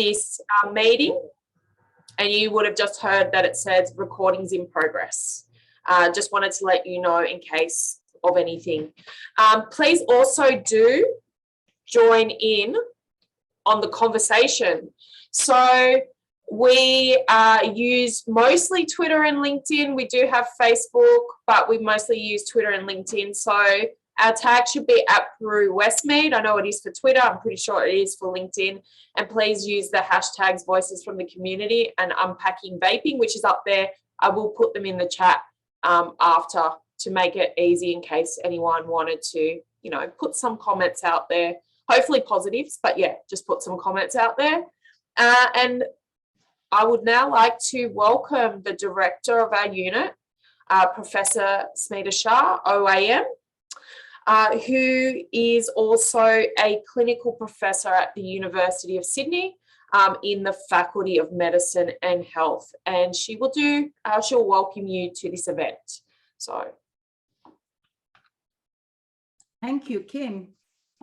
this meeting, and you would have just heard that it says recordings in progress. Just wanted to let you know in case of anything. Please also do join in on the conversation. So we use mostly Twitter and LinkedIn. We do have Facebook, but we mostly use Twitter and LinkedIn. So our tag should be at PERU Westmead. I know it is for Twitter. I'm pretty sure it is for LinkedIn. And please use the hashtags Voices from the Community and Unpacking Vaping, which is up there. I will put them in the chat after to make it easy in case anyone wanted to, put some comments out there. Hopefully positives, but yeah, just put some comments out there. And I would now like to welcome the director of our unit, Professor Smita Shah, OAM, who is also a clinical professor at the University of Sydney in the Faculty of Medicine and Health. And she'll welcome you to this event. So. Thank you, Kim.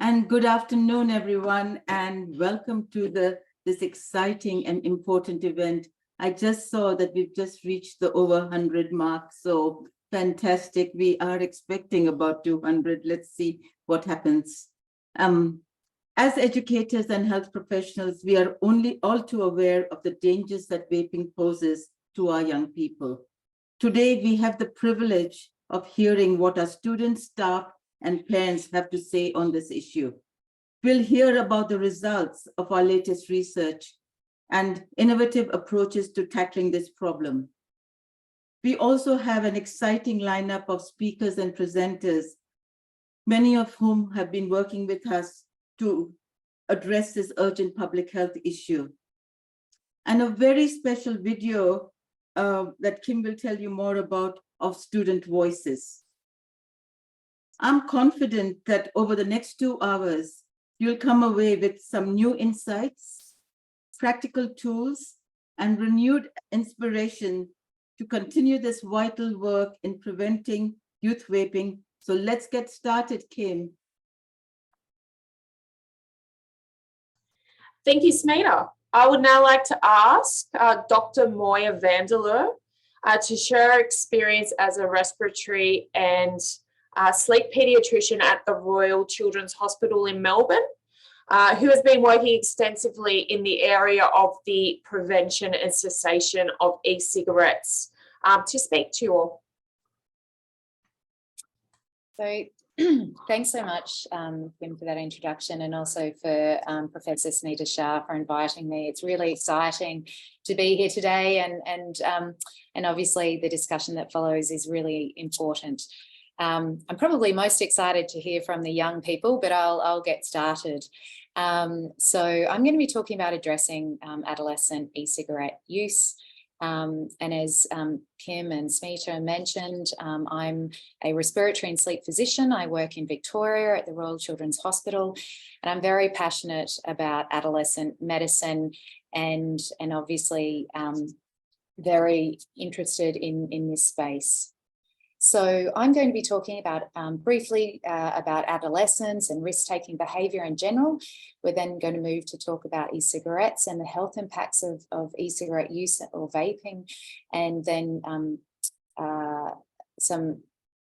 And good afternoon, everyone, and welcome to this exciting and important event. I just saw that we've just reached the over 100 mark, so fantastic. We are expecting about 200. Let's see what happens. As educators and health professionals, we are all too aware of the dangers that vaping poses to our young people. Today, we have the privilege of hearing what our students, staff, and parents have to say on this issue. We'll hear about the results of our latest research and innovative approaches to tackling this problem. We also have an exciting lineup of speakers and presenters, many of whom have been working with us to address this urgent public health issue. And a very special video that Kim will tell you more about of student voices. I'm confident that over the next 2 hours, you'll come away with some new insights, practical tools, and renewed inspiration to continue this vital work in preventing youth vaping. So let's get started, Kim. Thank you, Smita. I would now like to ask Dr. Moya Vanderloo to share her experience as a respiratory and sleep paediatrician at the Royal Children's Hospital in Melbourne, who has been working extensively in the area of the prevention and cessation of e-cigarettes, to speak to you all. So thanks so much, Kim, for that introduction, and also for Professor Smita Shah for inviting me. It's really exciting to be here today, and obviously the discussion that follows is really important. I'm probably most excited to hear from the young people, but I'll get started. So I'm going to be talking about addressing adolescent e-cigarette use. And as Kim and Smita mentioned, I'm a respiratory and sleep physician. I work in Victoria at the Royal Children's Hospital, and I'm very passionate about adolescent medicine and obviously very interested in this space. So I'm going to be talking about briefly about adolescence and risk-taking behaviour in general. We're then going to move to talk about e-cigarettes and the health impacts of e-cigarette use or vaping, and then some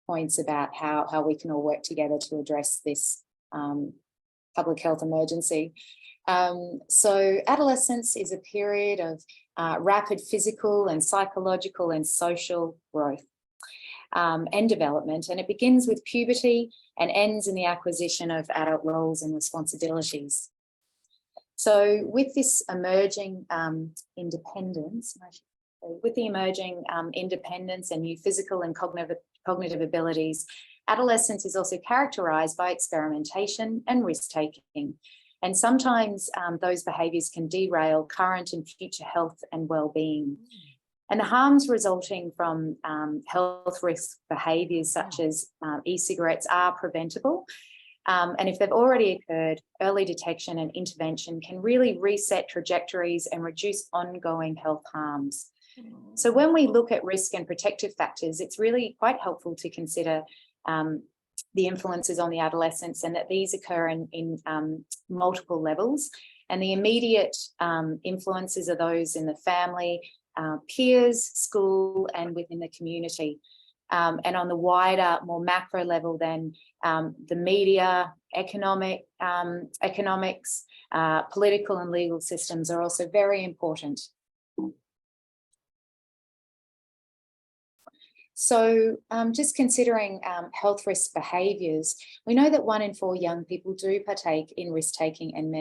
points about how we can all work together to address this public health emergency. So adolescence is a period of rapid physical and psychological and social growth. And development, and it begins with puberty and ends in the acquisition of adult roles and responsibilities. So with this emerging independence, and new physical and cognitive abilities, adolescence is also characterised by experimentation and risk-taking. And sometimes those behaviours can derail current and future health and well-being. And the harms resulting from health risk behaviours such as e-cigarettes are preventable. And if they've already occurred, early detection and intervention can really reset trajectories and reduce ongoing health harms. So when we look at risk and protective factors, it's really quite helpful to consider the influences on the adolescents, and that these occur in multiple levels. And the immediate influences are those in the family, peers, school, and within the community. And on the wider, more macro level, then the media, economics, political and legal systems are also very important. So just considering health risk behaviours, we know that 1 in 4 young people do partake in risk-taking and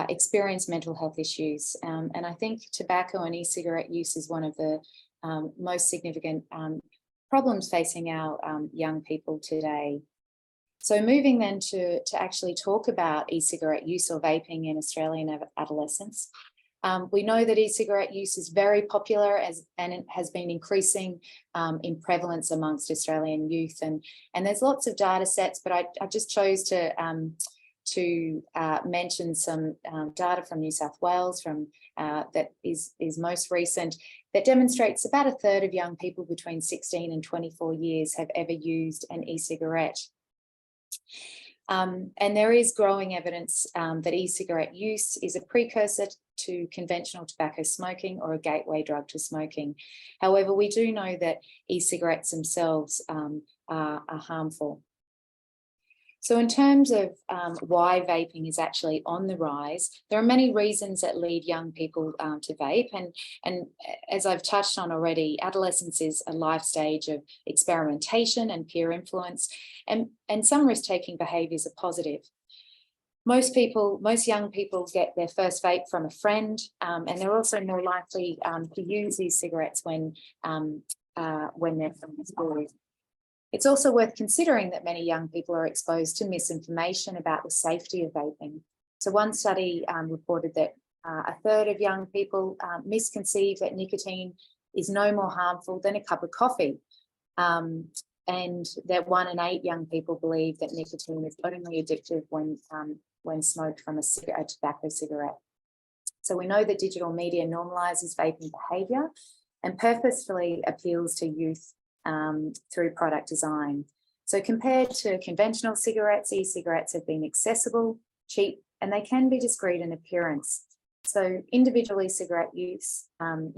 experience mental health issues. And I think tobacco and e-cigarette use is one of the most significant problems facing our young people today. So moving then to actually talk about e-cigarette use or vaping in Australian adolescents. We know that e-cigarette use is very popular and it has been increasing in prevalence amongst Australian youth. And there's lots of data sets, but I just chose to mention some data from New South Wales that is most recent, that demonstrates about 1/3 of young people between 16 and 24 years have ever used an e-cigarette. And there is growing evidence that e-cigarette use is a precursor to conventional tobacco smoking or a gateway drug to smoking. However, we do know that e-cigarettes themselves are harmful. So in terms of why vaping is actually on the rise, there are many reasons that lead young people to vape. And as I've touched on already, adolescence is a life stage of experimentation and peer influence, and some risk-taking behaviours are positive. Most young people get their first vape from a friend, and they're also more likely to use these cigarettes when they're from school. It's also worth considering that many young people are exposed to misinformation about the safety of vaping. So one study reported that 1/3 of young people misconceive that nicotine is no more harmful than a cup of coffee. And that 1 in 8 young people believe that nicotine is only addictive when smoked from a tobacco cigarette. So we know that digital media normalises vaping behaviour and purposefully appeals to youth through product design. So compared to conventional cigarettes, e-cigarettes have been accessible, cheap, and they can be discreet in appearance. So individual e-cigarette units can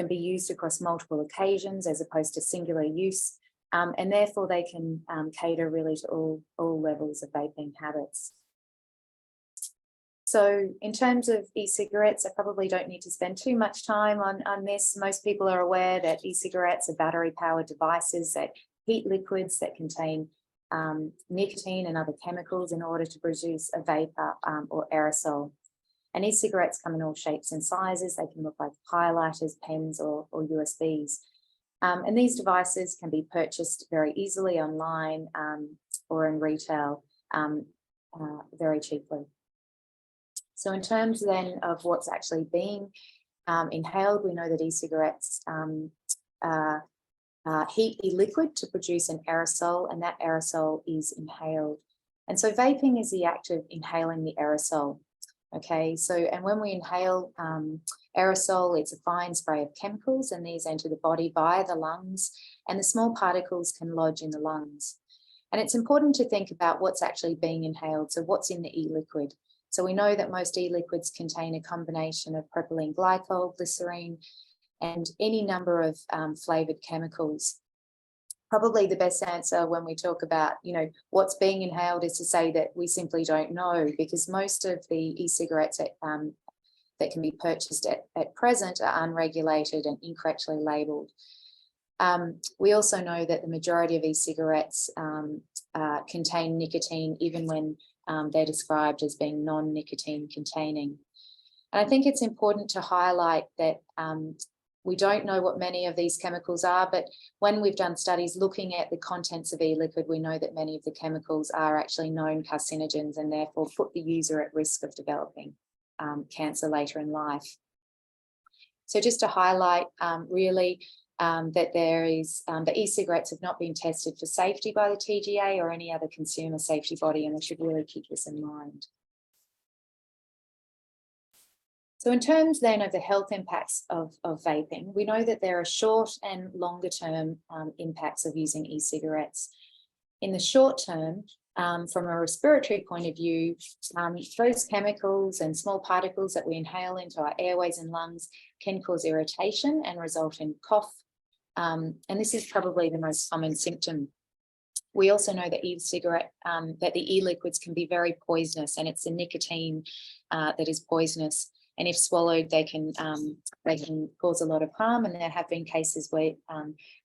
be used across multiple occasions as opposed to singular use, and therefore they can cater really to all levels of vaping habits. So in terms of e-cigarettes, I probably don't need to spend too much time on this. Most people are aware that e-cigarettes are battery-powered devices that heat liquids that contain nicotine and other chemicals in order to produce a vapour or aerosol. And e-cigarettes come in all shapes and sizes. They can look like highlighters, pens, or USBs. And these devices can be purchased very easily online or in retail very cheaply. So in terms then of what's actually being inhaled, we know that e-cigarettes heat e-liquid to produce an aerosol, and that aerosol is inhaled. And so vaping is the act of inhaling the aerosol. Okay, so and when we inhale aerosol, it's a fine spray of chemicals, and these enter the body via the lungs, and the small particles can lodge in the lungs. And it's important to think about what's actually being inhaled, so what's in the e-liquid. So we know that most e-liquids contain a combination of propylene glycol, glycerine, and any number of flavoured chemicals. Probably the best answer when we talk about, what's being inhaled is to say that we simply don't know, because most of the e-cigarettes that can be purchased at present are unregulated and incorrectly labelled. We also know that the majority of e-cigarettes contain nicotine, even when they're described as being non-nicotine containing. And I think it's important to highlight that we don't know what many of these chemicals are, but when we've done studies looking at the contents of e-liquid, we know that many of the chemicals are actually known carcinogens and therefore put the user at risk of developing cancer later in life. So just to highlight really that there is, the e-cigarettes have not been tested for safety by the TGA or any other consumer safety body, and we should really keep this in mind. So in terms then of the health impacts of vaping, we know that there are short and longer term impacts of using e-cigarettes. In the short term, From a respiratory point of view, those chemicals and small particles that we inhale into our airways and lungs can cause irritation and result in cough. And this is probably the most common symptom. We also know that e-cigarette, that the e-liquids can be very poisonous, and it's the nicotine that is poisonous. And if swallowed, they can cause a lot of harm. And there have been cases where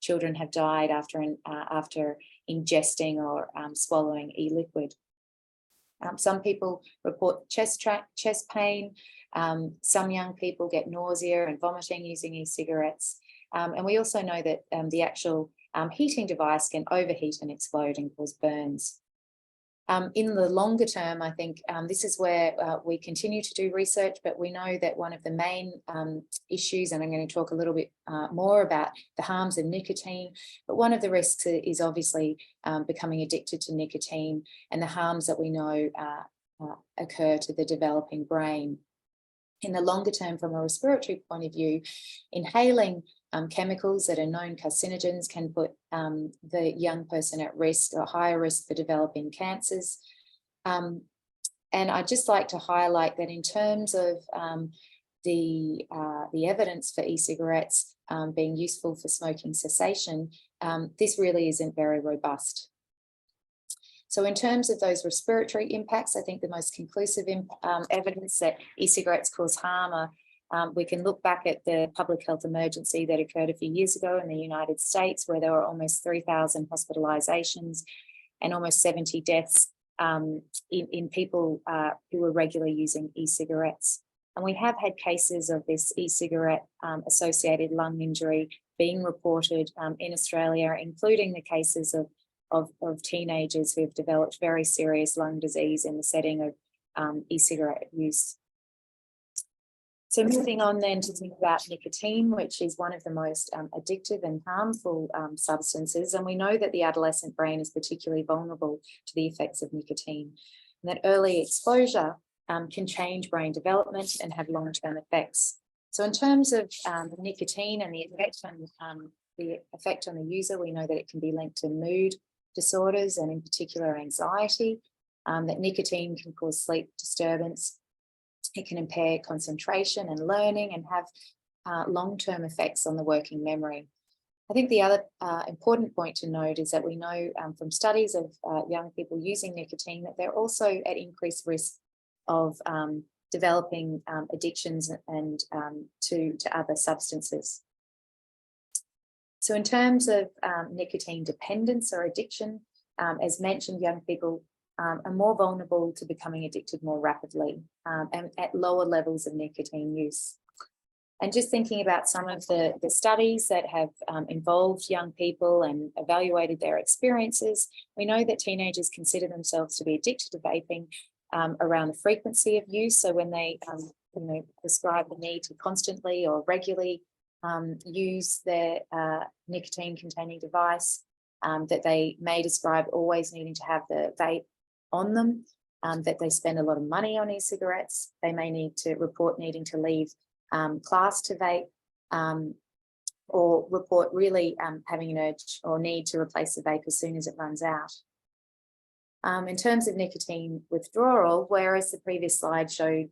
children have died after ingesting or swallowing e-liquid. Some people report chest pain. Some young people get nausea and vomiting using e-cigarettes. And we also know that the actual heating device can overheat and explode and cause burns. In the longer term, I think this is where we continue to do research, but we know that one of the main issues, and I'm going to talk a little bit more about the harms of nicotine, but one of the risks is obviously becoming addicted to nicotine and the harms that we know occur to the developing brain. In the longer term, from a respiratory point of view, inhaling chemicals that are known carcinogens can put the young person at risk or higher risk for developing cancers. And I'd just like to highlight that in terms of the evidence for e-cigarettes being useful for smoking cessation, this really isn't very robust. So in terms of those respiratory impacts, I think the most conclusive evidence that e-cigarettes cause harm are we can look back at the public health emergency that occurred a few years ago in the United States, where there were almost 3,000 hospitalizations and almost 70 deaths in people who were regularly using e-cigarettes. And we have had cases of this e-cigarette associated lung injury being reported in Australia, including the cases of teenagers who have developed very serious lung disease in the setting of e-cigarette use. So moving on then to think about nicotine, which is one of the most addictive and harmful substances. And we know that the adolescent brain is particularly vulnerable to the effects of nicotine, and that early exposure can change brain development and have long-term effects. So in terms of nicotine and the effect on the user, we know that it can be linked to mood disorders and in particular anxiety, that nicotine can cause sleep disturbance. It can impair concentration and learning and have long-term effects on the working memory. I think the other important point to note is that we know from studies of young people using nicotine that they're also at increased risk of developing addictions and to other substances. So in terms of nicotine dependence or addiction, as mentioned, young people are more vulnerable to becoming addicted more rapidly and at lower levels of nicotine use. And just thinking about some of the studies that have involved young people and evaluated their experiences, we know that teenagers consider themselves to be addicted to vaping around the frequency of use. So when they describe the need to constantly or regularly use their nicotine-containing device, that they may describe always needing to have the vape on them, that they spend a lot of money on e-cigarettes. They may need to report needing to leave class to vape, or report really having an urge or need to replace the vape as soon as it runs out. In terms of nicotine withdrawal, whereas the previous slide showed,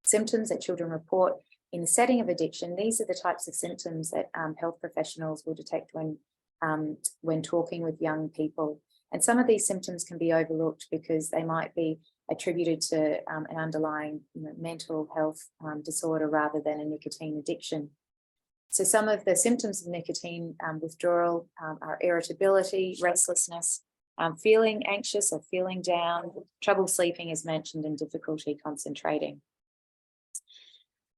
symptoms that children report in the setting of addiction, these are the types of symptoms that health professionals will detect when talking with young people. And some of these symptoms can be overlooked because they might be attributed to an underlying mental health disorder rather than a nicotine addiction. So some of the symptoms of nicotine withdrawal are irritability, restlessness, feeling anxious or feeling down, trouble sleeping as mentioned, and difficulty concentrating.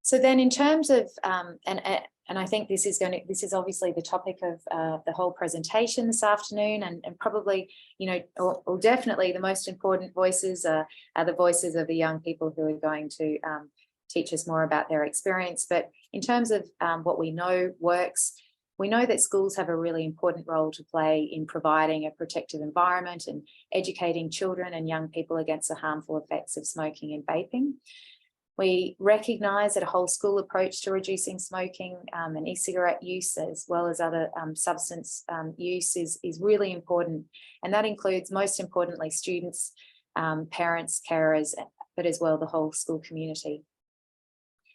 So then in terms of, and I think this is obviously the topic of the whole presentation this afternoon, and probably, or definitely the most important voices are the voices of the young people who are going to teach us more about their experience. But in terms of what we know works, we know that schools have a really important role to play in providing a protective environment and educating children and young people against the harmful effects of smoking and vaping. We recognise that a whole school approach to reducing smoking and e-cigarette use, as well as other substance use, is really important. And that includes, most importantly, students, parents, carers, but as well the whole school community.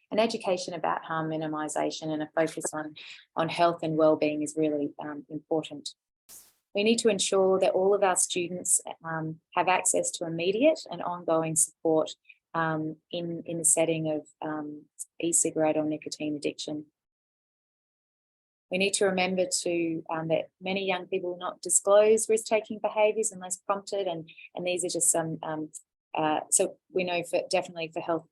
And education about harm minimisation and a focus on health and wellbeing is really important. We need to ensure that all of our students have access to immediate and ongoing support in the setting of e-cigarette or nicotine addiction. We need to remember that many young people will not disclose risk-taking behaviours unless prompted, and these are just some. So we know definitely for health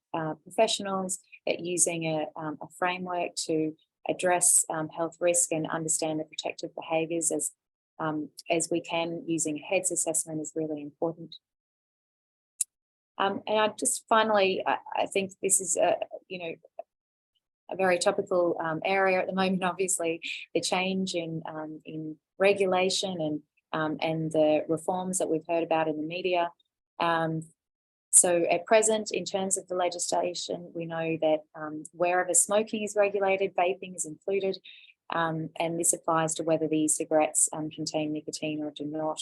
professionals that using a framework to address health risk and understand the protective behaviours as we can using a HEADS assessment is really important. And I just finally, I think this is a very topical area at the moment. Obviously, the change in regulation and the reforms that we've heard about in the media. So at present, in terms of the legislation, we know that wherever smoking is regulated, vaping is included, and this applies to whether the e-cigarettes contain nicotine or do not.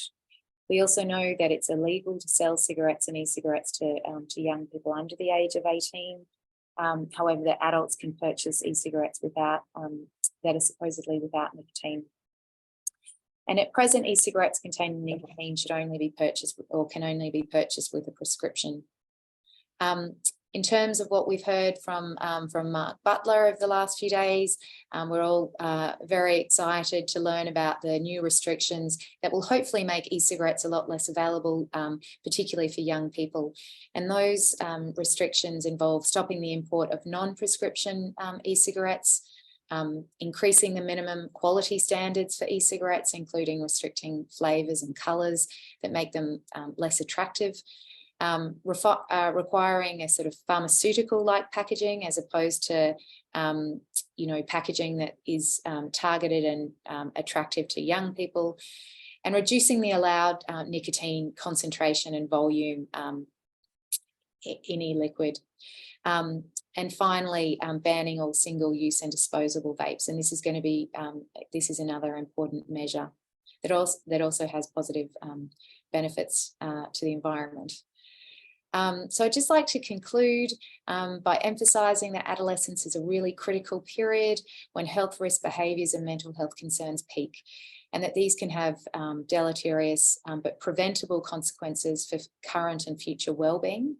We also know that it's illegal to sell cigarettes and e-cigarettes to young people under the age of 18. However, the adults can purchase e-cigarettes without that are supposedly without nicotine. And at present, e-cigarettes containing nicotine should only be purchased or can only be purchased with a prescription. In terms of what we've heard from Mark Butler over the last few days, we're all very excited to learn about the new restrictions that will hopefully make e-cigarettes a lot less available, particularly for young people. And those restrictions involve stopping the import of non-prescription e-cigarettes, increasing the minimum quality standards for e-cigarettes, including restricting flavours and colours that make them less attractive, requiring a sort of pharmaceutical-like packaging as opposed to, packaging that is targeted and attractive to young people, and reducing the allowed nicotine concentration and volume in e-liquid. And finally, banning all single-use and disposable vapes. And this is going to be, this is another important measure that also has positive benefits to the environment. So I'd just like to conclude by emphasising that adolescence is a really critical period when health risk behaviours and mental health concerns peak, and that these can have deleterious but preventable consequences for current and future wellbeing.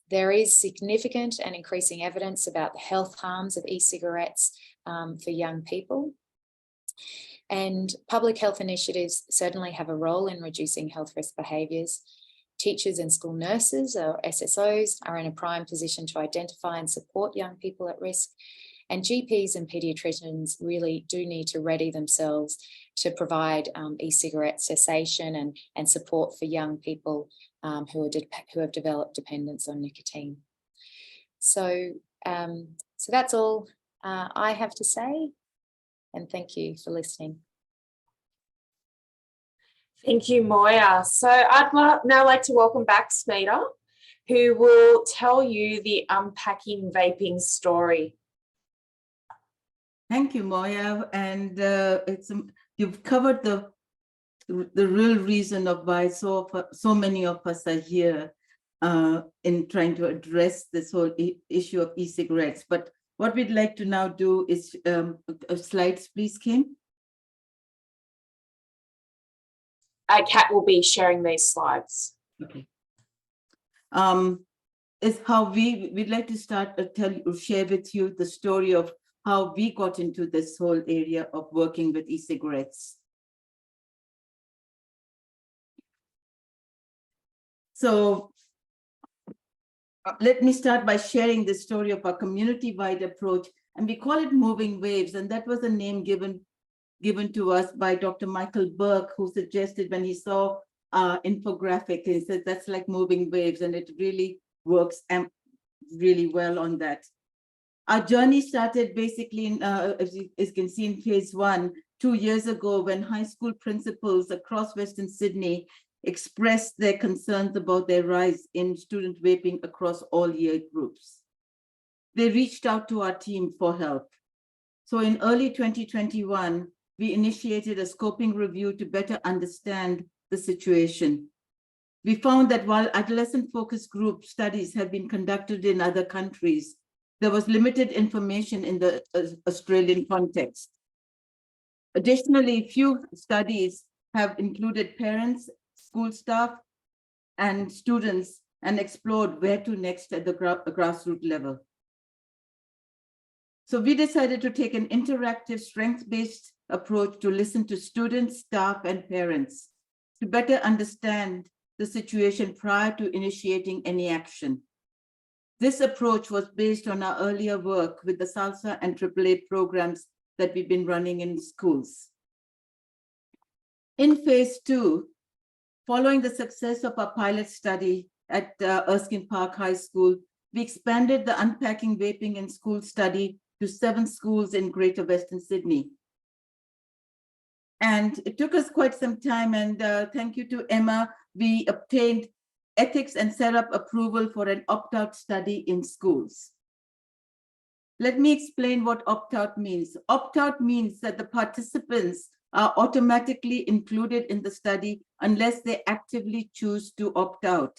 There is significant and increasing evidence about the health harms of e-cigarettes for young people. And public health initiatives certainly have a role in reducing health risk behaviours. Teachers and school nurses, or SSOs, are in a prime position to identify and support young people at risk. And GPs and paediatricians really do need to ready themselves to provide e-cigarette cessation and support for young people who have developed dependence on nicotine. So that's all I have to say, and thank you for listening. Thank you, Moya. So I'd now like to welcome back Smita, who will tell you the Unpacking Vaping story. Thank you, Moya. And you've covered the real reason of why so many of us are here in trying to address this whole issue of e-cigarettes. But what we'd like to now do is slides, please, Kim. Kat will be sharing these slides. Okay. Is how we'd like to start share with you the story of how we got into this whole area of working with e-cigarettes. So let me start by sharing the story of our community-wide approach, and we call it Moving Waves, and that was a name given to us by Dr. Michael Burke, who suggested when he saw infographic, he said that's like moving waves, and it really works really well on that. Our journey started basically in, as you can see in phase 1, 2 years ago, when high school principals across Western Sydney expressed their concerns about their rise in student vaping across all year groups. They reached out to our team for help. So in early 2021, we initiated a scoping review to better understand the situation. We found that while adolescent focus group studies have been conducted in other countries, there was limited information in the Australian context. Additionally, few studies have included parents, school staff, and students and explored where to next at the grassroots level. So we decided to take an interactive, strength-based approach to listen to students, staff, and parents to better understand the situation prior to initiating any action. This approach was based on our earlier work with the SALSA and AAA programs that we've been running in schools. In phase 2, following the success of our pilot study at Erskine Park High School, we expanded the Unpacking Vaping in School study to 7 schools in Greater Western Sydney. And it took us quite some time, and thank you to Emma, we obtained ethics and set up approval for an opt-out study in schools. Let me explain what opt-out means. Opt-out means that the participants are automatically included in the study unless they actively choose to opt out.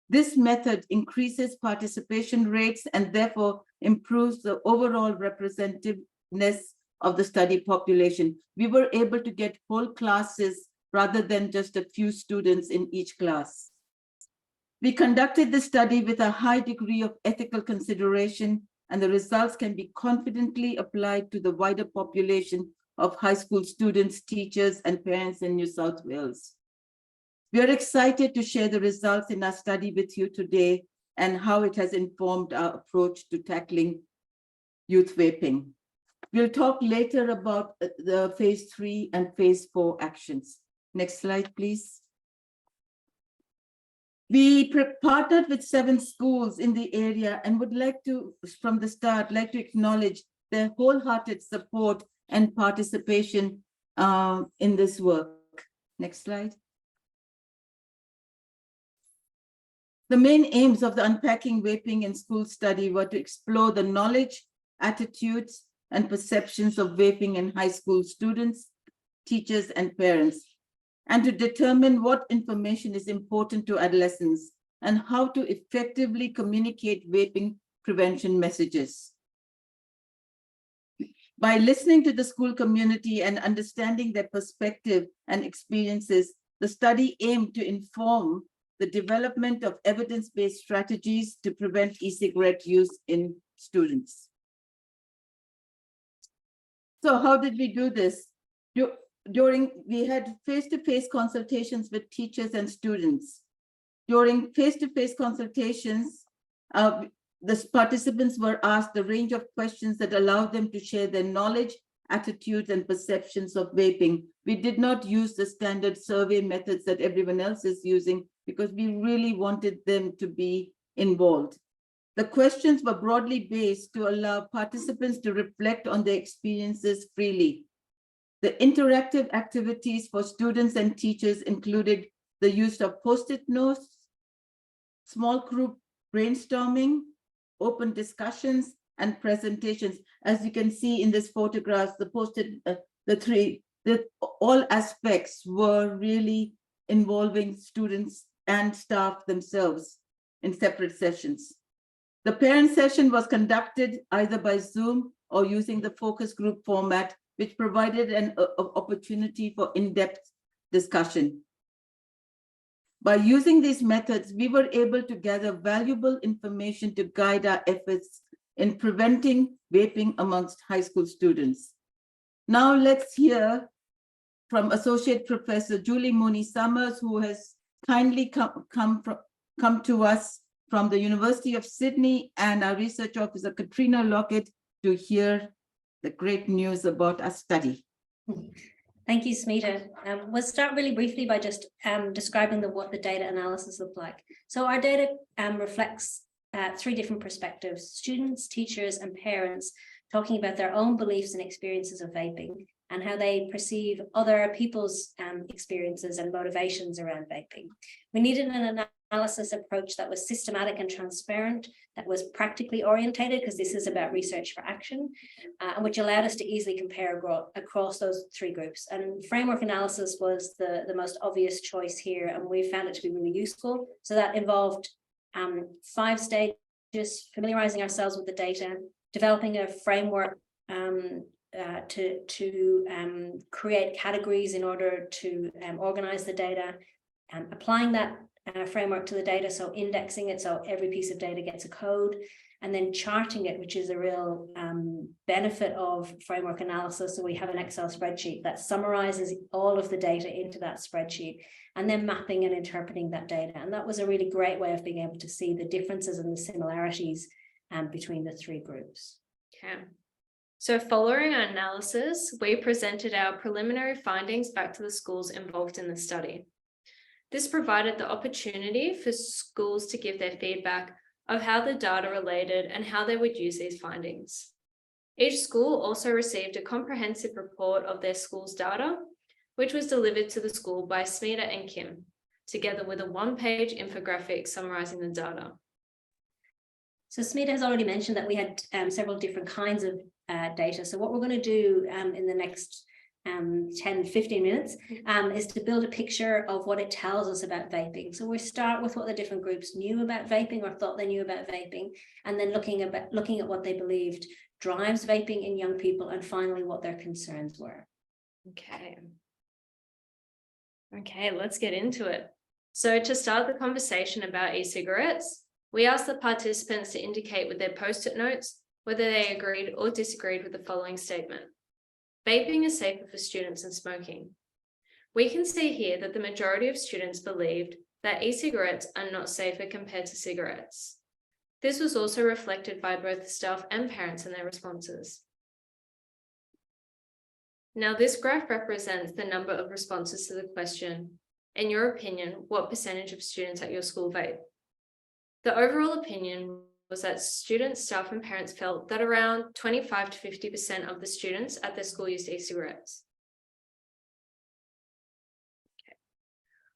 This method increases participation rates and therefore improves the overall representativeness of the study population. We were able to get whole classes rather than just a few students in each class. We conducted the study with a high degree of ethical consideration, and the results can be confidently applied to the wider population of high school students, teachers, and parents in New South Wales. We are excited to share the results in our study with you today and how it has informed our approach to tackling youth vaping. We'll talk later about the phase 3 and phase 4 actions. Next slide, please. We partnered with 7 schools in the area and would like to, from the start, like to acknowledge their wholehearted support and participation in this work. Next slide. The main aims of the Unpacking Vaping in School study were to explore the knowledge, attitudes, and perceptions of vaping in high school students, teachers, and parents, and to determine what information is important to adolescents and how to effectively communicate vaping prevention messages. By listening to the school community and understanding their perspective and experiences, the study aimed to inform the development of evidence-based strategies to prevent e-cigarette use in students. So how did we do this? We had face-to-face consultations with teachers and students. During face-to-face consultations, the participants were asked a range of questions that allowed them to share their knowledge, attitudes, and perceptions of vaping. We did not use the standard survey methods that everyone else is using because we really wanted them to be involved. The questions were broadly based to allow participants to reflect on their experiences freely. The interactive activities for students and teachers included the use of Post-it notes, small group brainstorming, open discussions, and presentations. As you can see in this photograph, the Post-it, all aspects were really involving students and staff themselves in separate sessions. The parent session was conducted either by Zoom or using the focus group format, which provided an opportunity for in-depth discussion. By using these methods, we were able to gather valuable information to guide our efforts in preventing vaping amongst high school students. Now let's hear from Associate Professor Julie Mooney-Summers, who has kindly come to us from the University of Sydney, and our research officer, Katrina Lockett, to hear the great news about our study. Thank you, Smita. We'll start really briefly by just describing what the data analysis looked like. So our data reflects 3 different perspectives: students, teachers, and parents talking about their own beliefs and experiences of vaping. and how they perceive other people's experiences and motivations around vaping. We needed an analysis approach that was systematic and transparent, that was practically orientated, because this is about research for action, and which allowed us to easily compare across those three groups. And framework analysis was the most obvious choice here, and we found it to be really useful. So that involved 5 stages: familiarizing ourselves with the data, developing a framework to create categories in order to organize the data, applying that framework to the data, so indexing it so every piece of data gets a code, and then charting it, which is a real benefit of framework analysis. So we have an Excel spreadsheet that summarizes all of the data into that spreadsheet, and then mapping and interpreting that data. And that was a really great way of being able to see the differences and the similarities between the three groups. Okay. So following our analysis, we presented our preliminary findings back to the schools involved in the study. This provided the opportunity for schools to give their feedback of how the data related and how they would use these findings. Each school also received a comprehensive report of their school's data, which was delivered to the school by Smita and Kim, together with a 1-page infographic summarizing the data. So Smita has already mentioned that we had several different kinds of data. So what we're going to do in the next 10-15 minutes is to build a picture of what it tells us about vaping. So we start with what the different groups knew about vaping or thought they knew about vaping, and then looking at what they believed drives vaping in young people, and finally what their concerns were. Okay, let's get into it. So to start the conversation about e-cigarettes, we asked the participants to indicate with their post-it notes whether they agreed or disagreed with the following statement. Vaping is safer for students than smoking. We can see here that the majority of students believed that e-cigarettes are not safer compared to cigarettes. This was also reflected by both staff and parents in their responses. Now, this graph represents the number of responses to the question, in your opinion, what percentage of students at your school vape? The overall opinion was that students, staff, and parents felt that around 25 to 50% of the students at their school used e-cigarettes. Okay.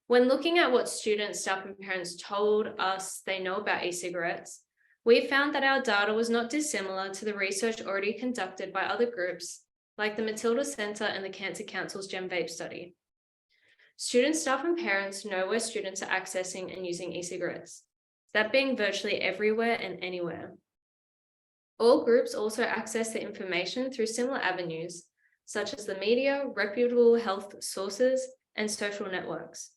When looking at what students, staff, and parents told us they know about e-cigarettes, we found that our data was not dissimilar to the research already conducted by other groups, like the Matilda Centre and the Cancer Council's Gen Vape study. Students, staff, and parents know where students are accessing and using e-cigarettes, that being virtually everywhere and anywhere. All groups also access the information through similar avenues, such as the media, reputable health sources, and social networks.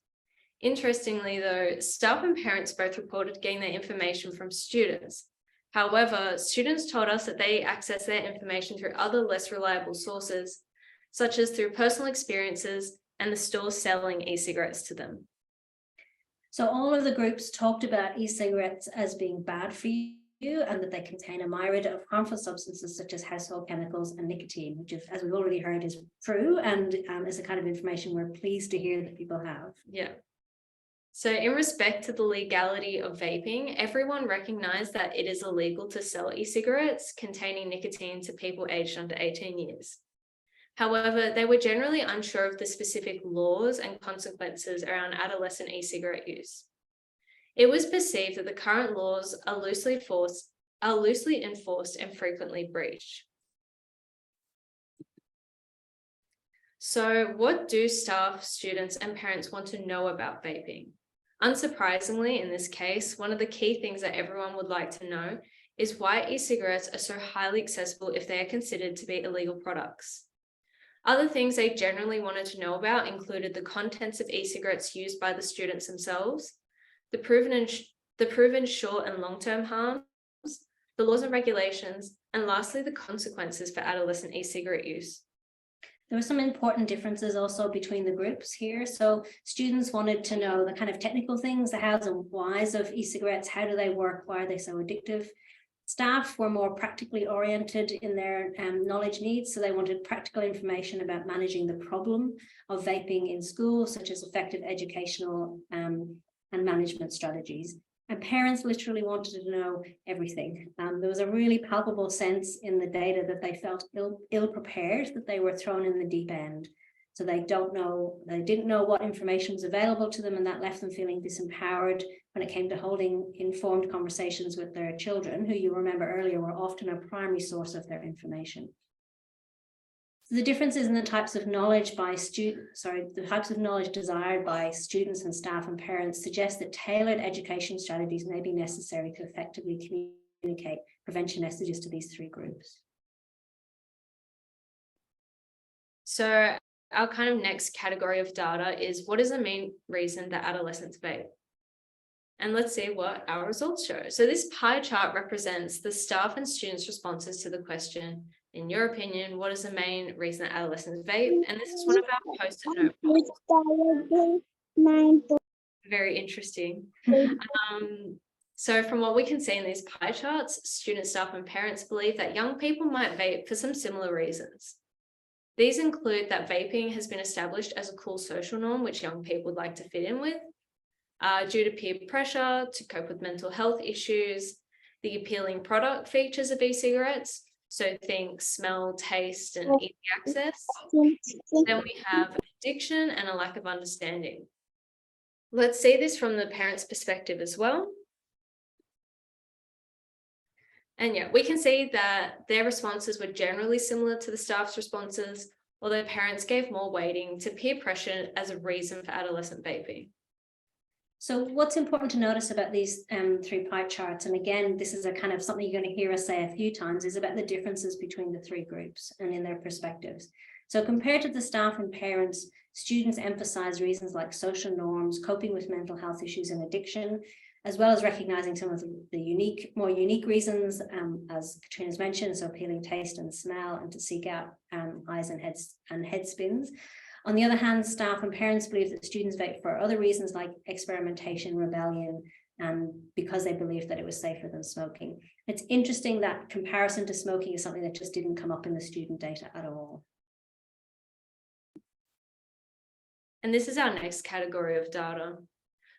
Interestingly, though, staff and parents both reported getting their information from students. However, students told us that they access their information through other less reliable sources, such as through personal experiences and the stores selling e-cigarettes to them. So all of the groups talked about e-cigarettes as being bad for you, and that they contain a myriad of harmful substances such as household chemicals and nicotine, which, as we've already heard, is true, and is the kind of information we're pleased to hear that people have. Yeah. So in respect to the legality of vaping, everyone recognized that it is illegal to sell e-cigarettes containing nicotine to people aged under 18 years. However, they were generally unsure of the specific laws and consequences around adolescent e-cigarette use. It was perceived that the current laws are loosely enforced and frequently breached. So what do staff, students, and parents want to know about vaping? Unsurprisingly, in this case, one of the key things that everyone would like to know is why e-cigarettes are so highly accessible if they are considered to be illegal products. Other things they generally wanted to know about included the contents of e-cigarettes used by the students themselves, the proven short and long-term harms, the laws and regulations, and lastly, the consequences for adolescent e-cigarette use. There were some important differences also between the groups here. So students wanted to know the kind of technical things, the hows and whys of e-cigarettes. How do they work? Why are they so addictive? Staff were more practically oriented in their knowledge needs. So they wanted practical information about managing the problem of vaping in schools, such as effective educational and management strategies. And parents literally wanted to know everything. There was a really palpable sense in the data that they felt ill prepared, that they were thrown in the deep end. So they didn't know what information was available to them, and that left them feeling disempowered when it came to holding informed conversations with their children, who you remember earlier were often a primary source of their information. The differences in the types of knowledge desired by students and staff and parents suggest that tailored education strategies may be necessary to effectively communicate prevention messages to these three groups. So our kind of next category of data is, what is the main reason that adolescents vape? And let's see what our results show. So this pie chart represents the staff and students' responses to the question, in your opinion, what is the main reason that adolescents vape? And this is one of our post-it note. Very interesting. So from what we can see in these pie charts, students, staff, and parents believe that young people might vape for some similar reasons. These include that vaping has been established as a cool social norm, which young people would like to fit in with, due to peer pressure, to cope with mental health issues, the appealing product features of e-cigarettes, so think smell, taste, and easy access. Then we have addiction and a lack of understanding. Let's see this from the parents' perspective as well. And yeah, we can see that their responses were generally similar to the staff's responses, although parents gave more weighting to peer pressure as a reason for adolescent vaping. So what's important to notice about these three pie charts, and again, this is a kind of something you're going to hear us say a few times, is about the differences between the three groups and in their perspectives. So compared to the staff and parents, students emphasize reasons like social norms, coping with mental health issues and addiction, as well as recognizing some of the more unique reasons, as Katrina's mentioned, so appealing taste and smell, and to seek out eyes and head spins. On the other hand, staff and parents believe that students vape for other reasons like experimentation, rebellion, and because they believe that it was safer than smoking. It's interesting that comparison to smoking is something that just didn't come up in the student data at all. And this is our next category of data.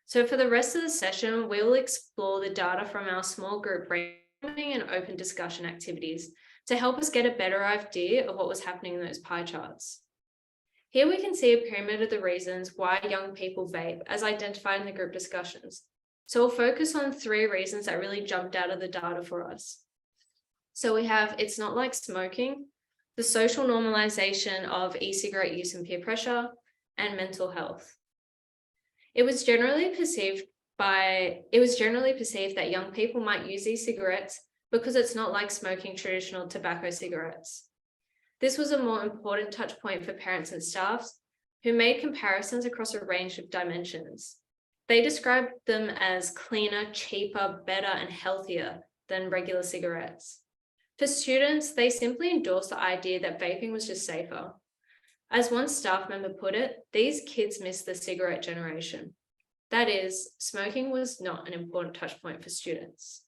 So for the rest of the session, we will explore the data from our small group brainstorming and open discussion activities to help us get a better idea of what was happening in those pie charts. Here we can see a pyramid of the reasons why young people vape as identified in the group discussions. So we'll focus on three reasons that really jumped out of the data for us. So we have, it's not like smoking, the social normalization of e-cigarette use and peer pressure, and mental health. It was generally perceived that young people might use e-cigarettes because it's not like smoking traditional tobacco cigarettes. This was a more important touch point for parents and staff who made comparisons across a range of dimensions. They described them as cleaner, cheaper, better, and healthier than regular cigarettes. For students, they simply endorsed the idea that vaping was just safer. As one staff member put it, these kids miss the cigarette generation. That is, smoking was not an important touch point for students.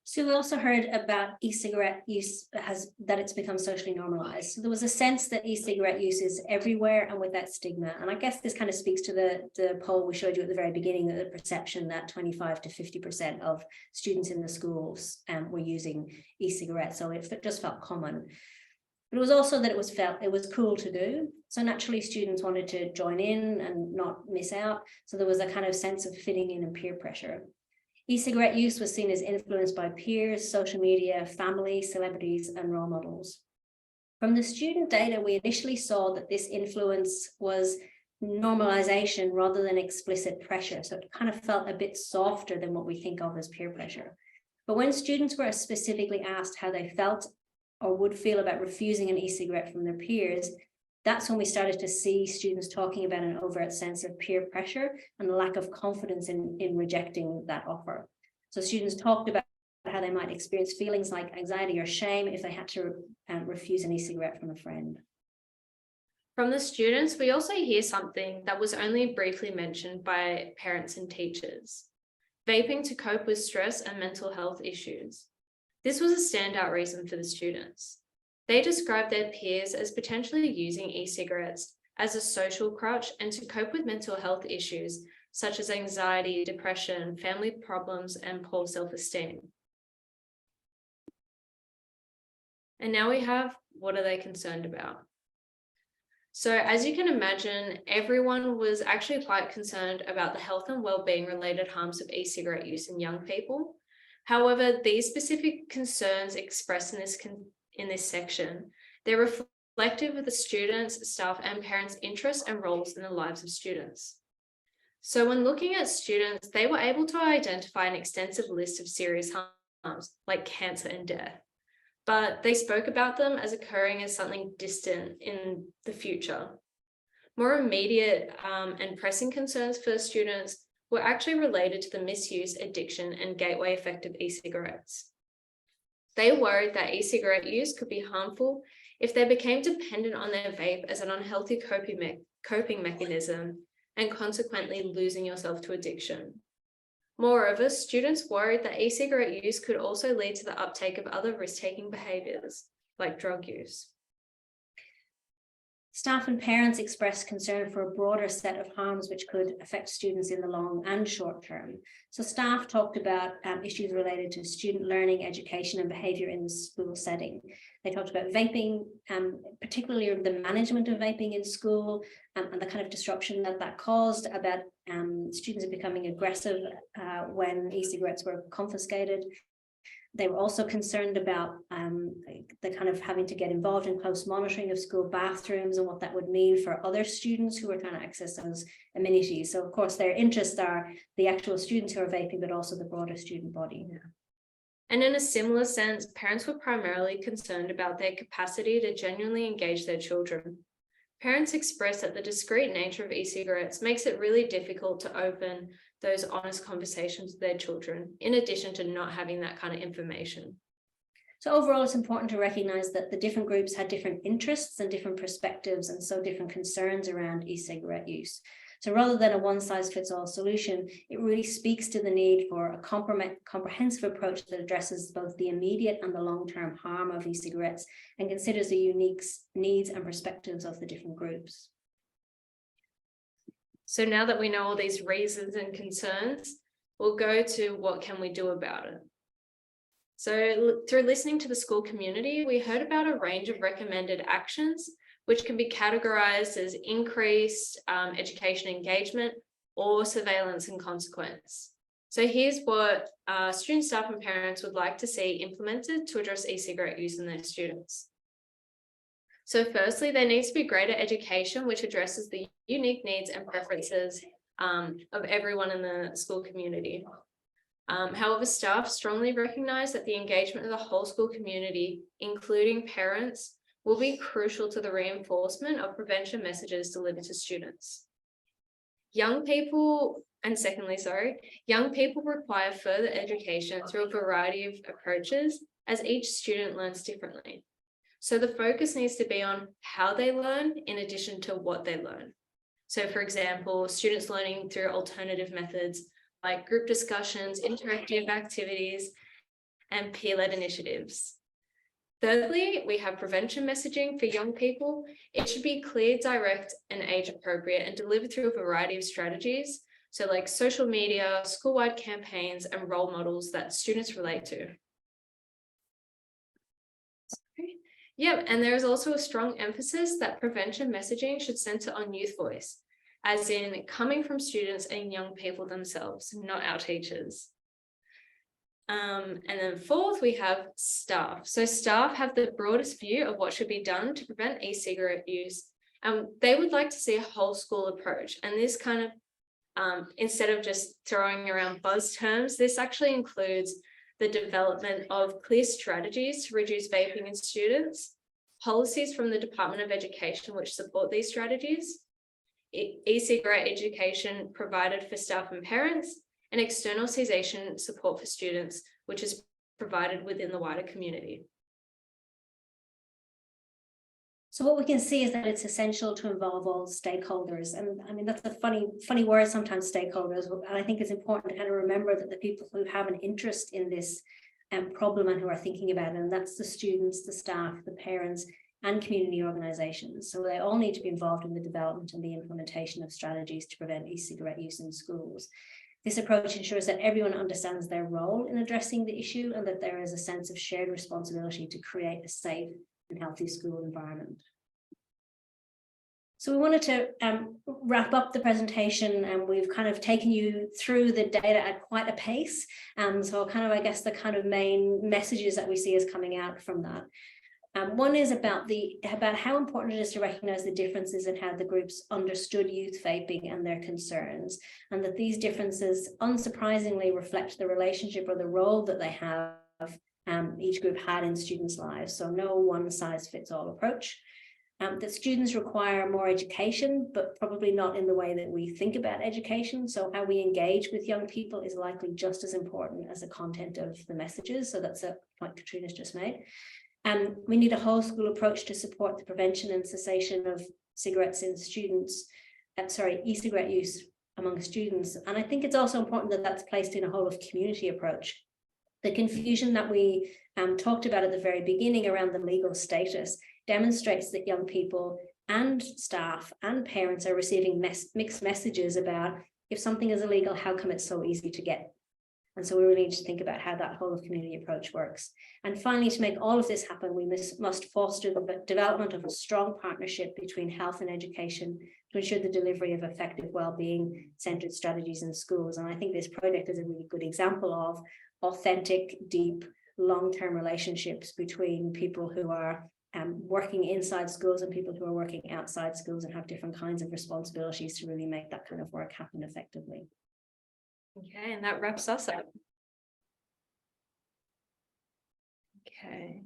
So we also heard about e-cigarette use that it's become socially normalized. So there was a sense that e-cigarette use is everywhere and with that stigma. And I guess this kind of speaks to the poll we showed you at the very beginning, that the perception that 25 to 50% of students in the schools were using e-cigarettes. So it just felt common. But it was also that it was cool to do. So naturally students wanted to join in and not miss out. So there was a kind of sense of fitting in and peer pressure. E-cigarette use was seen as influenced by peers, social media, family, celebrities, and role models. From the student data, we initially saw that this influence was normalization rather than explicit pressure. So it kind of felt a bit softer than what we think of as peer pressure. But when students were specifically asked how they felt or would feel about refusing an e-cigarette from their peers, that's when we started to see students talking about an overt sense of peer pressure and a lack of confidence in rejecting that offer. So students talked about how they might experience feelings like anxiety or shame if they had to refuse an e-cigarette from a friend. From the students, we also hear something that was only briefly mentioned by parents and teachers: vaping to cope with stress and mental health issues. This was a standout reason for the students. They described their peers as potentially using e-cigarettes as a social crutch and to cope with mental health issues such as anxiety, depression, family problems, and poor self-esteem. And now we have, what are they concerned about? So as you can imagine, everyone was actually quite concerned about the health and well-being related harms of e-cigarette use in young people. However, these specific concerns expressed in this section, they're reflective of the students, staff, and parents' interests and roles in the lives of students. So when looking at students, they were able to identify an extensive list of serious harms like cancer and death, but they spoke about them as occurring as something distant in the future. More immediate and pressing concerns for students were actually related to the misuse, addiction, and gateway effect of e-cigarettes. They worried that e-cigarette use could be harmful if they became dependent on their vape as an unhealthy coping mechanism, and consequently losing yourself to addiction. Moreover, students worried that e-cigarette use could also lead to the uptake of other risk-taking behaviours, like drug use. Staff and parents expressed concern for a broader set of harms which could affect students in the long and short term. So staff talked about issues related to student learning, education, and behaviour in the school setting. They talked about vaping, particularly the management of vaping in school, and the kind of disruption that caused, about students becoming aggressive when e-cigarettes were confiscated. They were also concerned about the kind of having to get involved in close monitoring of school bathrooms and what that would mean for other students who are trying to access those amenities. So of course, their interests are the actual students who are vaping, but also the broader student body. Yeah. And in a similar sense, parents were primarily concerned about their capacity to genuinely engage their children. Parents expressed that the discreet nature of e-cigarettes makes it really difficult to open those honest conversations with their children, in addition to not having that kind of information. So overall, it's important to recognise that the different groups had different interests and different perspectives, and so different concerns around e-cigarette use. So rather than a one-size-fits-all solution, it really speaks to the need for a comprehensive approach that addresses both the immediate and the long-term harm of e-cigarettes and considers the unique needs and perspectives of the different groups. So now that we know all these reasons and concerns, we'll go to what can we do about it. So through listening to the school community, we heard about a range of recommended actions, which can be categorized as increased education engagement or surveillance and consequence. So here's what students, staff, and parents would like to see implemented to address e-cigarette use in their students. So firstly, there needs to be greater education which addresses the unique needs and preferences of everyone in the school community. However, staff strongly recognise that the engagement of the whole school community, including parents, will be crucial to the reinforcement of prevention messages delivered to students. Young people require further education through a variety of approaches as each student learns differently. So the focus needs to be on how they learn in addition to what they learn. So for example, students learning through alternative methods like group discussions, interactive activities, and peer-led initiatives. Thirdly, we have prevention messaging for young people. It should be clear, direct, and age appropriate and delivered through a variety of strategies. So like social media, school-wide campaigns, and role models that students relate to. Yep, and there is also a strong emphasis that prevention messaging should center on youth voice, as in coming from students and young people themselves, not our teachers. And then fourth, we have staff. So staff have the broadest view of what should be done to prevent e-cigarette use. And they would like to see a whole school approach. And this kind of, instead of just throwing around buzz terms, this actually includes the development of clear strategies to reduce vaping in students, policies from the Department of Education which support these strategies, e-cigarette education provided for staff and parents, and external cessation support for students, which is provided within the wider community. So what we can see is that it's essential to involve all stakeholders. And I mean, that's a funny word sometimes, stakeholders. And I think it's important to kind of remember that the people who have an interest in this problem and who are thinking about it, and that's the students, the staff, the parents, and community organisations. So they all need to be involved in the development and the implementation of strategies to prevent e-cigarette use in schools. This approach ensures that everyone understands their role in addressing the issue and that there is a sense of shared responsibility to create a safe and healthy school environment. So we wanted to wrap up the presentation, and we've kind of taken you through the data at quite a pace. So kind of, I guess, the kind of main messages that we see as coming out from that. One is about how important it is to recognise the differences in how the groups understood youth vaping and their concerns, and that these differences unsurprisingly reflect the relationship or the role that they have each group had in students' lives. So no one-size-fits-all approach. That students require more education, but probably not in the way that we think about education. So how we engage with young people is likely just as important as the content of the messages. So that's a point Katrina's just made. We need a whole school approach to support the prevention and cessation of cigarettes in students, e-cigarette use among students. And I think it's also important that that's placed in a whole of community approach. The confusion that we talked about at the very beginning around the legal status demonstrates that young people and staff and parents are receiving mixed messages about, if something is illegal, how come it's so easy to get? And so we really need to think about how that whole of community approach works. And finally, to make all of this happen, we must foster the development of a strong partnership between health and education to ensure the delivery of effective well-being centered strategies in schools. And I think this project is a really good example of authentic, deep, long-term relationships between people who are working inside schools and people who are working outside schools and have different kinds of responsibilities to really make that kind of work happen effectively. Okay, and that wraps us up. Okay.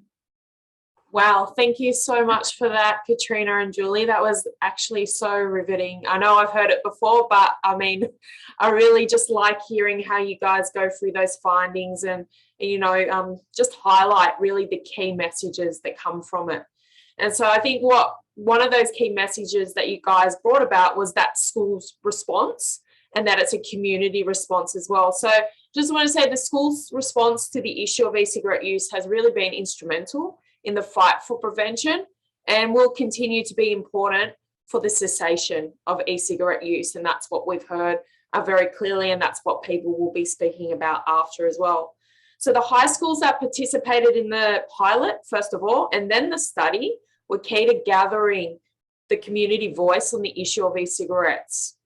Wow, thank you so much for that, Katrina and Julie. That was actually so riveting. I know I've heard it before, but I mean, I really just like hearing how you guys go through those findings and you know, just highlight really the key messages that come from it. And so I think one of those key messages that you guys brought about was that school's response, and that it's a community response as well. So just want to say the school's response to the issue of e-cigarette use has really been instrumental in the fight for prevention, and will continue to be important for the cessation of e-cigarette use. And that's what we've heard very clearly, and that's what people will be speaking about after as well. So the high schools that participated in the pilot, first of all, and then the study, were key to gathering the community voice on the issue of e-cigarettes.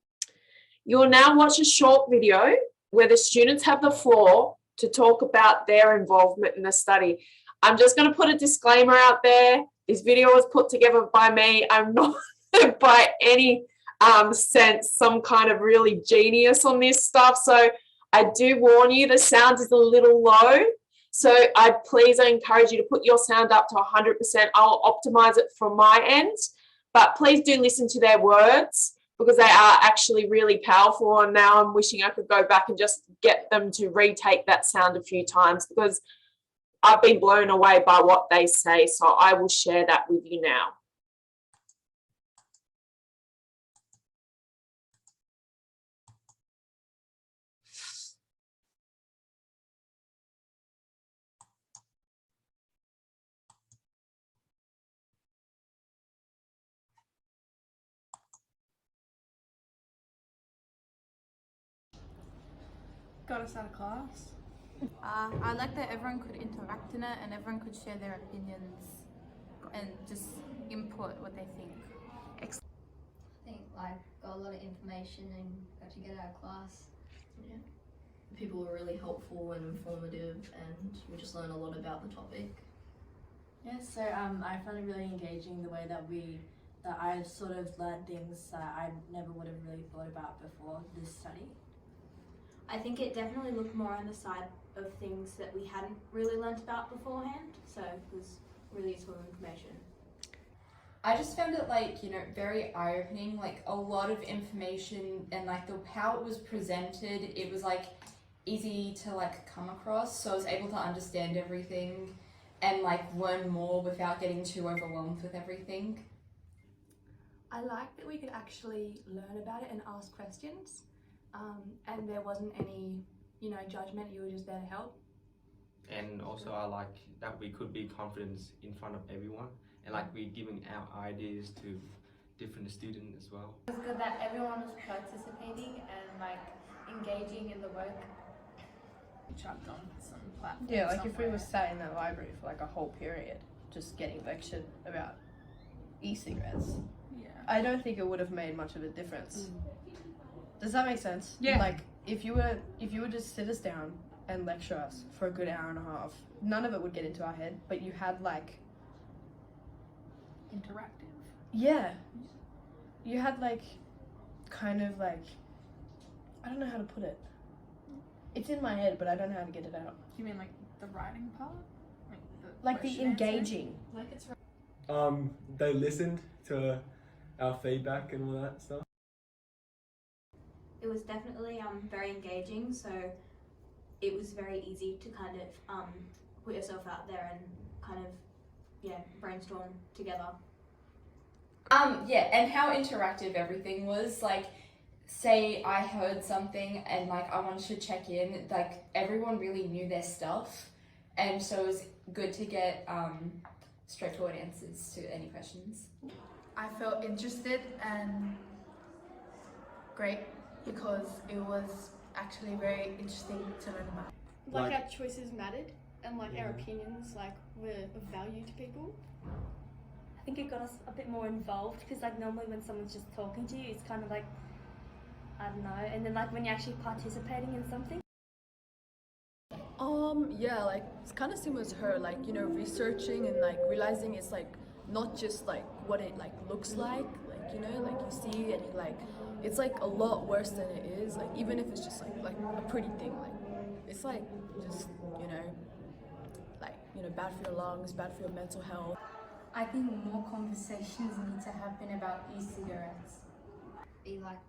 You'll now watch a short video where the students have the floor to talk about their involvement in the study. I'm just going to put a disclaimer out there. This video was put together by me. I'm not by any sense some kind of really genius on this stuff. So I do warn you, the sound is a little low. So I encourage you to put your sound up to 100%. I'll optimize it from my end, but please do listen to their words, because they are actually really powerful. And now I'm wishing I could go back and just get them to retake that sound a few times, because I've been blown away by what they say. So I will share that with you now. Got us out of class. I like that everyone could interact in it and everyone could share their opinions and just input what they think. I think got a lot of information and got to get out of class. Yeah. People were really helpful and informative, and we just learned a lot about the topic. Yeah, so I found it really engaging the way that I sort of learned things that I never would have really thought about before this study. I think it definitely looked more on the side of things that we hadn't really learnt about beforehand, so it was really useful information. I just found it very eye-opening, a lot of information, and how it was presented, it was easy to come across, so I was able to understand everything and learn more without getting too overwhelmed with everything. I liked that we could actually learn about it and ask questions. And there wasn't any, judgment, you were just there to help. And also I like that we could be confident in front of everyone and like we're giving our ideas to different students as well. It was good that everyone was participating and like engaging in the work. Chucked on some platform. Yeah, like if we were sat in the library for like a whole period, just getting lectured about e-cigarettes, I don't think it would have made much of a difference. Does that make sense? Yeah. Like if you would just sit us down and lecture us for a good hour and a half, none of it would get into our head, but you had like interactive. Yeah. You had like kind of like, I don't know how to put it. It's in my head, but I don't know how to get it out. You mean like the writing part? Like the engaging. Like it's they listened to our feedback and all that stuff. It was definitely very engaging, so it was very easy to kind of put yourself out there and kind of brainstorm together. Yeah, and how interactive everything was. Like, say I heard something and like I wanted to check in, like everyone really knew their stuff, and so it was good to get straightforward answers to any questions. I felt interested and great because it was actually very interesting to learn about. Like our choices mattered and like our opinions like were of value to people. I think it got us a bit more involved because like normally when someone's just talking to you, it's kind of like, I don't know, and then like when you're actually participating in something. Yeah, like it's kind of similar to her, like, you know, researching and like realizing it's like not just like what it like looks like, you know, like you see and like it's like a lot worse than it is, like even if it's just like a pretty thing, like it's like just, you know, bad for your lungs, bad for your mental health. I think more conversations need to happen about e-cigarettes. Be like,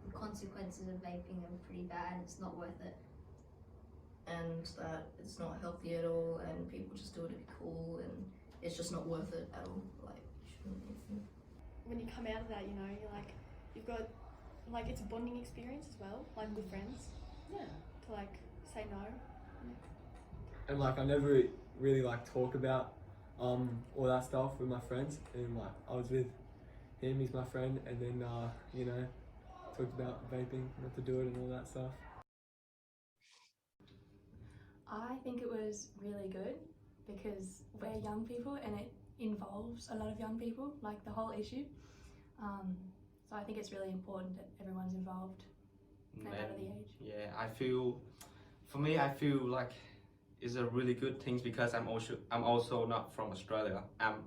the consequences of vaping are pretty bad, it's not worth it. And that it's not healthy at all, and people just do it to be cool, and it's just not worth it at all. Like, When you come out of that, you know, you're like, you've got, like, it's a bonding experience as well, like with friends. Yeah. To like say no. And like I never really like talk about all that stuff with my friends, and like I was with him, he's my friend, and then you know, talked about vaping, not to do it and all that stuff. I think it was really good because we're young people and it involves a lot of young people, like the whole issue. So I think it's really important that everyone's involved, no matter the age. Yeah, I feel like it's a really good thing because I'm also not from Australia. I'm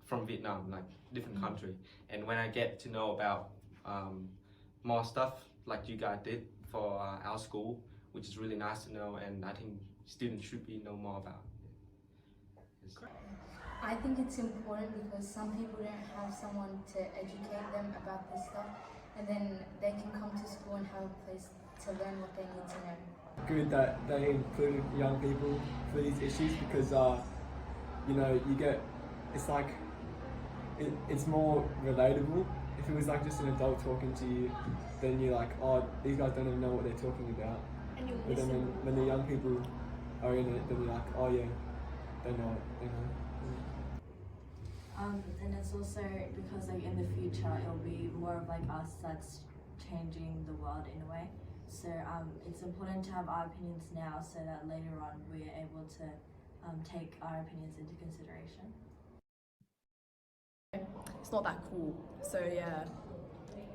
from Vietnam, like different country. And when I get to know about more stuff like you guys did for our school, which is really nice to know, and I think students should know more about it. I think it's important because some people don't have someone to educate them about this stuff, and then they can come to school and have a place to learn what they need to know. Good that they included young people for these issues because you know, it's like it's more relatable. If it was like just an adult talking to you, then you're like, oh, these guys don't even know what they're talking about. And you but then when the young people are in it, then you're like, oh yeah, they know it, they know. And it's also because like in the future it'll be more of like us that's changing the world in a way. So it's important to have our opinions now so that later on we're able to take our opinions into consideration. It's not that cool, so yeah.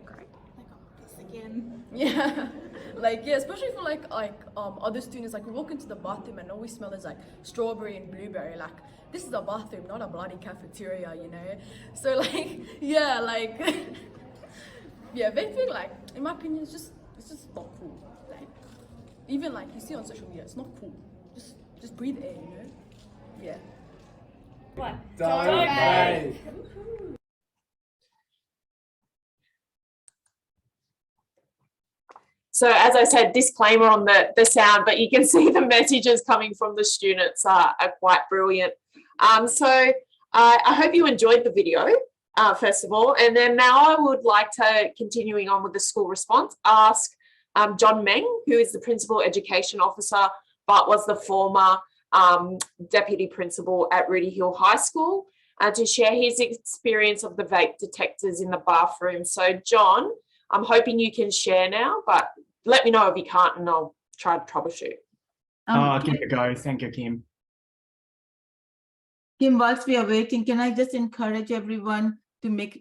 Great. Like, this again. Yeah, like yeah, especially for like other students. Like we walk into the bathroom and all we smell is like strawberry and blueberry. Like this is a bathroom, not a bloody cafeteria, you know. So like yeah, like yeah, vaping, like in my opinion, it's just not cool. Like even like you see on social media, it's not cool. Just breathe air, you know. Yeah. What? Don't vape. So as I said, disclaimer on the sound, but you can see the messages coming from the students are quite brilliant. So I hope you enjoyed the video, first of all. And then now I would like to, continuing on with the school response, ask John Meng, who is the Principal Education Officer, but was the former Deputy Principal at Rudy Hill High School. to share his experience of the vape detectors in the bathroom. So John, I'm hoping you can share now, but let me know if you can't and I'll try to troubleshoot. I'll give it a go. Thank you, Kim. Kim, whilst we are waiting, can I just encourage everyone to make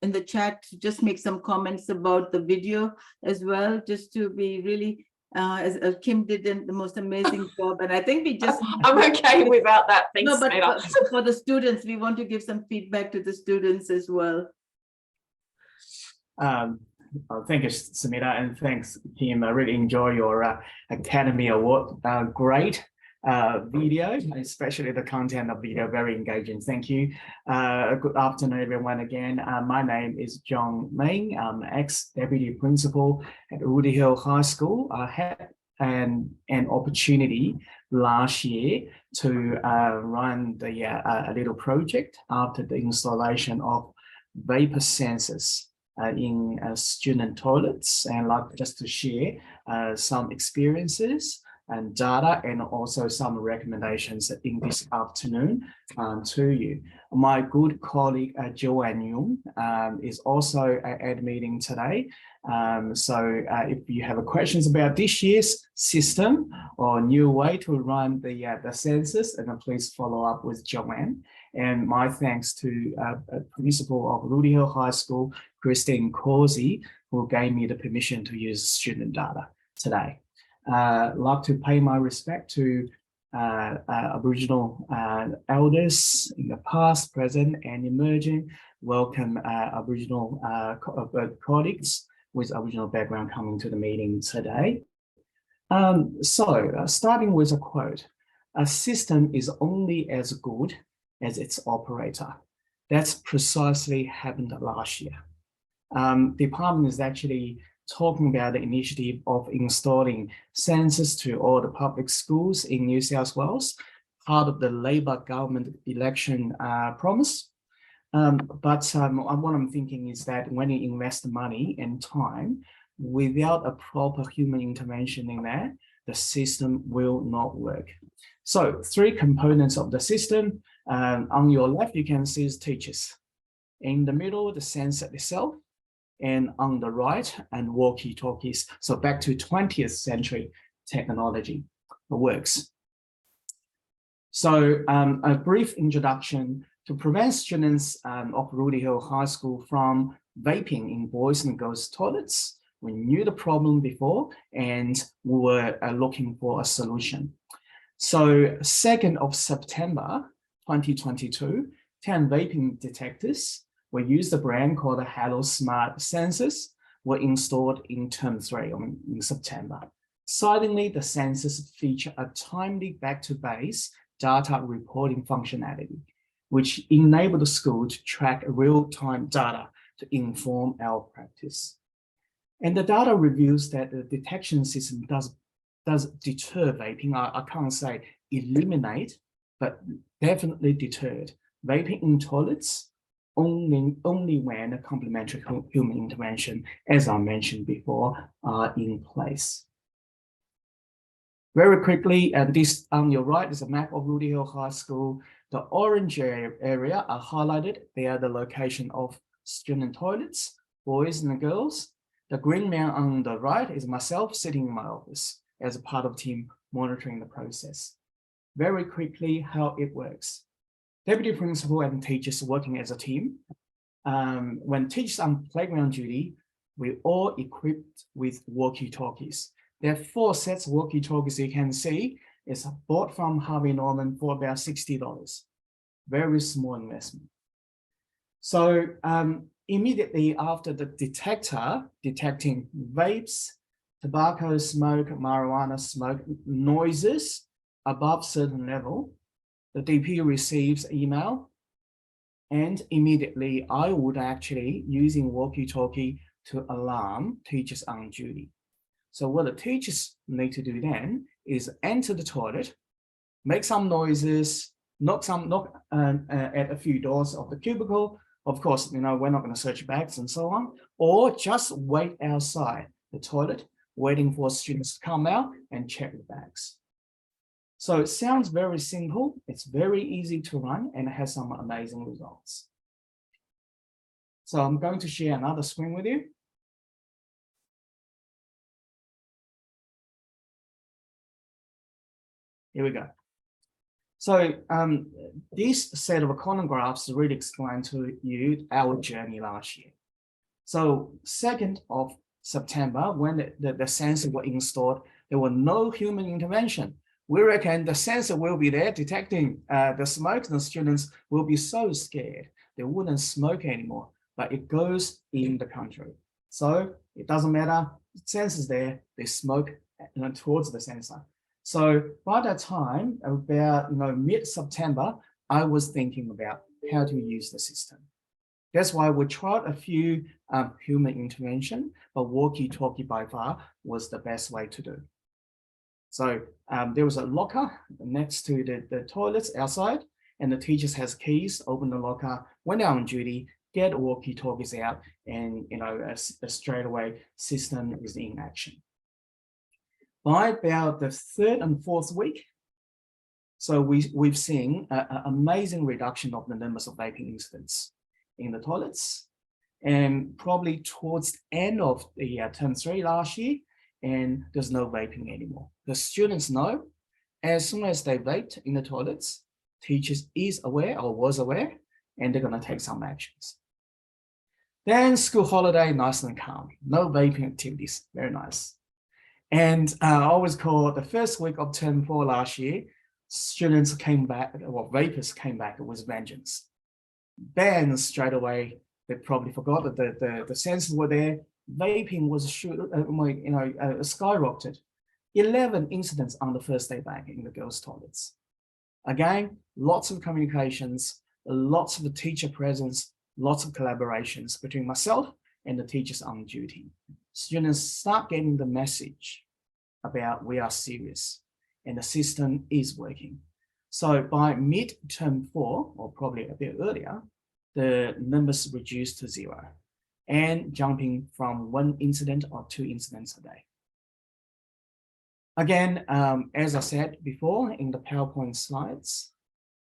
in the chat to just make some comments about the video as well, just to be really as Kim did the most amazing job, and I think we just I'm okay without that. Thanks, no, but Smita. for the students, we want to give some feedback to the students as well. Thank you, Smita, and thanks, Kim. I really enjoy your Academy Award. Great video, especially the content of video, very engaging. Thank you. Good afternoon, everyone. Again, my name is John Ming. I'm ex-deputy principal at Rudy Hill High School. I had an opportunity last year to run a little project after the installation of vapor sensors in student toilets, and I'd like just to share some experiences and data and also some recommendations in this afternoon to you. My good colleague Joanne Yung is also at the meeting today. So if you have questions about this year's system or new way to run the sensors, then please follow up with Joanne. And my thanks to Principal of Rudy Hill High School, Christine Causey, who gave me the permission to use student data today. I'd like to pay my respect to Aboriginal elders in the past, present, and emerging. Welcome Aboriginal colleagues with Aboriginal background coming to the meeting today. Starting with a quote, "A system is only as good as its operator." That's precisely happened last year. The department is actually talking about the initiative of installing sensors to all the public schools in New South Wales, part of the Labor government election promise. But what I'm thinking is that when you invest money and time without a proper human intervention in there, the system will not work. So 3 components of the system. On your left, you can see teachers. In the middle, the sensor itself. And on the right, and walkie-talkies. So back to 20th century technology works. So a brief introduction to prevent students of Rudy Hill High School from vaping in boys and girls toilets. We knew the problem before and we were looking for a solution. So 2nd of September 2022, 10 vaping detectors. We used a brand called the Hello Smart sensors were installed in term 3 in September. Suddenly, the sensors feature a timely back-to-base data reporting functionality, which enabled the school to track real-time data to inform our practice. And the data reveals that the detection system does deter vaping. I can't say eliminate, but definitely deterred vaping in toilets only when a complementary human intervention, as I mentioned before, are in place. Very quickly, this on your right is a map of Rudy Hill High School. The orange area are highlighted. They are the location of student toilets, boys and girls. The green man on the right is myself sitting in my office as a part of team monitoring the process. Very quickly, how it works. Deputy principal and teachers working as a team. When teachers on playground duty, we all equipped with walkie-talkies. There are 4 sets of walkie-talkies you can see. It's bought from Harvey Norman for about $60. Very small investment. So immediately after the detector detecting vapes, tobacco smoke, marijuana smoke, noises above certain level, the DP receives email, and immediately I would actually using walkie-talkie to alarm teachers on duty. So what the teachers need to do then is enter the toilet, make some noises, knock at a few doors of the cubicle. Of course, we're not going to search bags and so on, or just wait outside the toilet, waiting for students to come out and check the bags. So it sounds very simple. It's very easy to run and it has some amazing results. So I'm going to share another screen with you. Here we go. So this set of column graphs really explain to you our journey last year. So 2nd of September, when the sensor were installed, there were no human intervention. We reckon the sensor will be there detecting the smoke, and the students will be so scared they wouldn't smoke anymore, but it goes in the country. So it doesn't matter, the sensor's there, they smoke towards the sensor. So by that time, about mid-September, I was thinking about how to use the system. That's why we tried a few human intervention, but walkie-talkie by far was the best way to do. So there was a locker next to the toilets outside, and the teachers has keys, open the locker, when they're on duty, get walkie-talkies out, and a straight away system is in action. By about the 3rd and 4th week, so we've seen an amazing reduction of the numbers of vaping incidents in the toilets, and probably towards the end of the term 3 last year, and there's no vaping anymore. The students know as soon as they vaped in the toilets, teachers is aware or was aware, and they're going to take some actions. Then school holiday, nice and calm, no vaping activities, very nice. And I always call the first week of term 4 last year, students came back, well, vapers came back with vengeance. Then straight away, they probably forgot that the sensors were there. Vaping was skyrocketed. 11 incidents on the first day back in the girls' toilets. Again, lots of communications, lots of teacher presence, lots of collaborations between myself and the teachers on duty. Students start getting the message about we are serious and the system is working. So by mid-term 4, or probably a bit earlier, the numbers reduced to 0 and jumping from 1 incident or 2 incidents a day. Again, as I said before in the PowerPoint slides,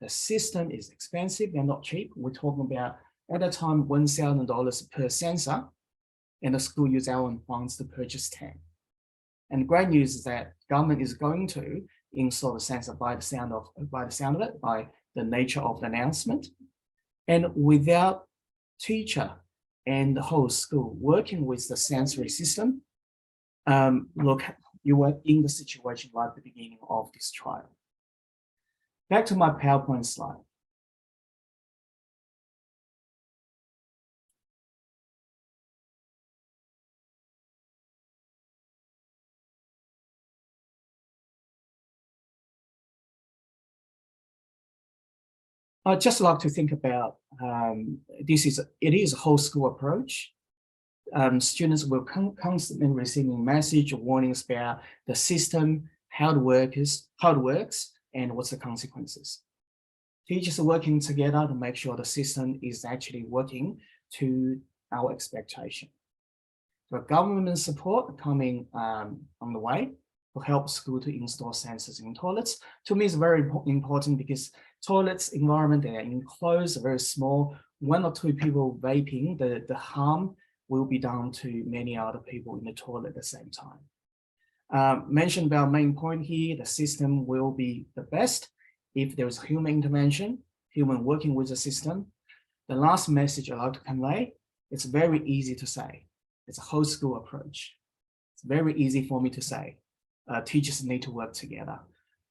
the system is expensive and not cheap. We're talking about, at the time, $1,000 per sensor, and the school used our own funds to purchase 10. And the great news is that government is going to install the sensor by the sound of it, by the nature of the announcement. And without teacher and the whole school working with the sensory system, look, you were in the situation right at the beginning of this trial. Back to my PowerPoint slide. I'd just like to think about it is a whole school approach. Students will constantly receiving message or warnings about the system, how it works, and what's the consequences. Teachers are working together to make sure the system is actually working to our expectation. So government support coming on the way to help school to install sensors in toilets. To me, it's very important because toilets environment, they are enclosed, very small. 1 or 2 people vaping, the harm will be done to many other people in the toilet at the same time. Mentioned about main point here, the system will be the best if there is human intervention, human working with the system. The last message I'd like to convey, it's very easy to say. It's a whole school approach. It's very easy for me to say. Teachers need to work together,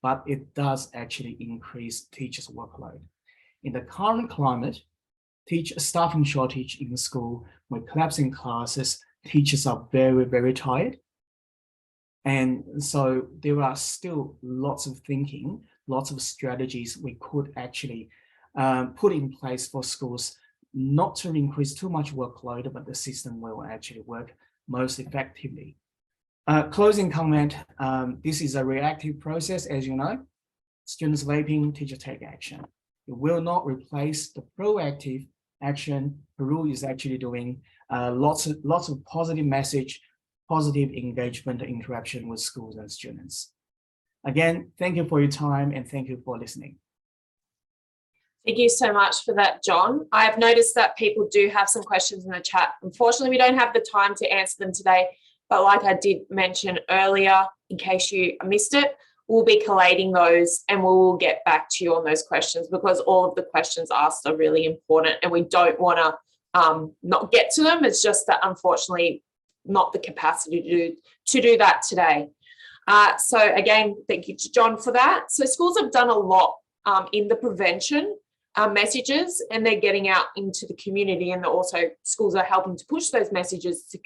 but it does actually increase teachers' workload. In the current climate, staffing shortage in school, with collapsing classes, teachers are very, very tired. And so there are still lots of thinking, lots of strategies we could actually put in place for schools, not to increase too much workload, but the system will actually work most effectively. Closing comment, this is a reactive process, as you know. Students vaping, teacher take action. It will not replace the proactive action PERU is actually doing. Lots of positive message, positive engagement, interaction with schools and students. Again, thank you for your time and thank you for listening. Thank you so much for that, John. I have noticed that people do have some questions in the chat. Unfortunately, we don't have the time to answer them today, but like I did mention earlier, in case you missed it, we'll be collating those and we will get back to you on those questions, because all of the questions asked are really important and we don't want to not get to them. It's just that unfortunately not the capacity to do that today. So again, thank you to John for that. So schools have done a lot in the prevention messages, and they're getting out into the community, and also schools are helping to push those messages to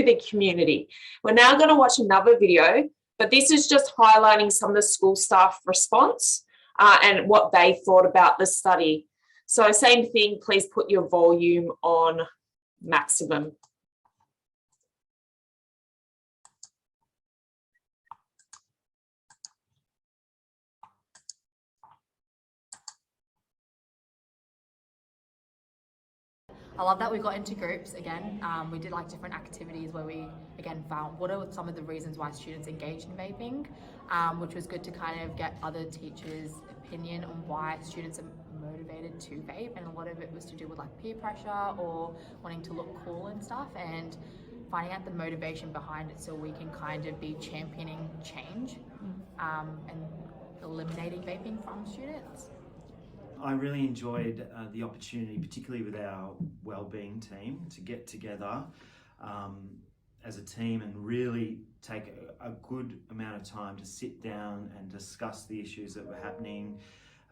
the community. We're now going to watch another video, but this is just highlighting some of the school staff response and what they thought about the study. So same thing, please put your volume on maximum. I love that we got into groups again. We did like different activities where we again found what are some of the reasons why students engage in vaping, which was good to kind of get other teachers' opinion on why students are motivated to vape, and a lot of it was to do with like peer pressure or wanting to look cool and stuff, and finding out the motivation behind it so we can kind of be championing change and eliminating vaping from students. I really enjoyed the opportunity, particularly with our wellbeing team, to get together as a team and really take a good amount of time to sit down and discuss the issues that were happening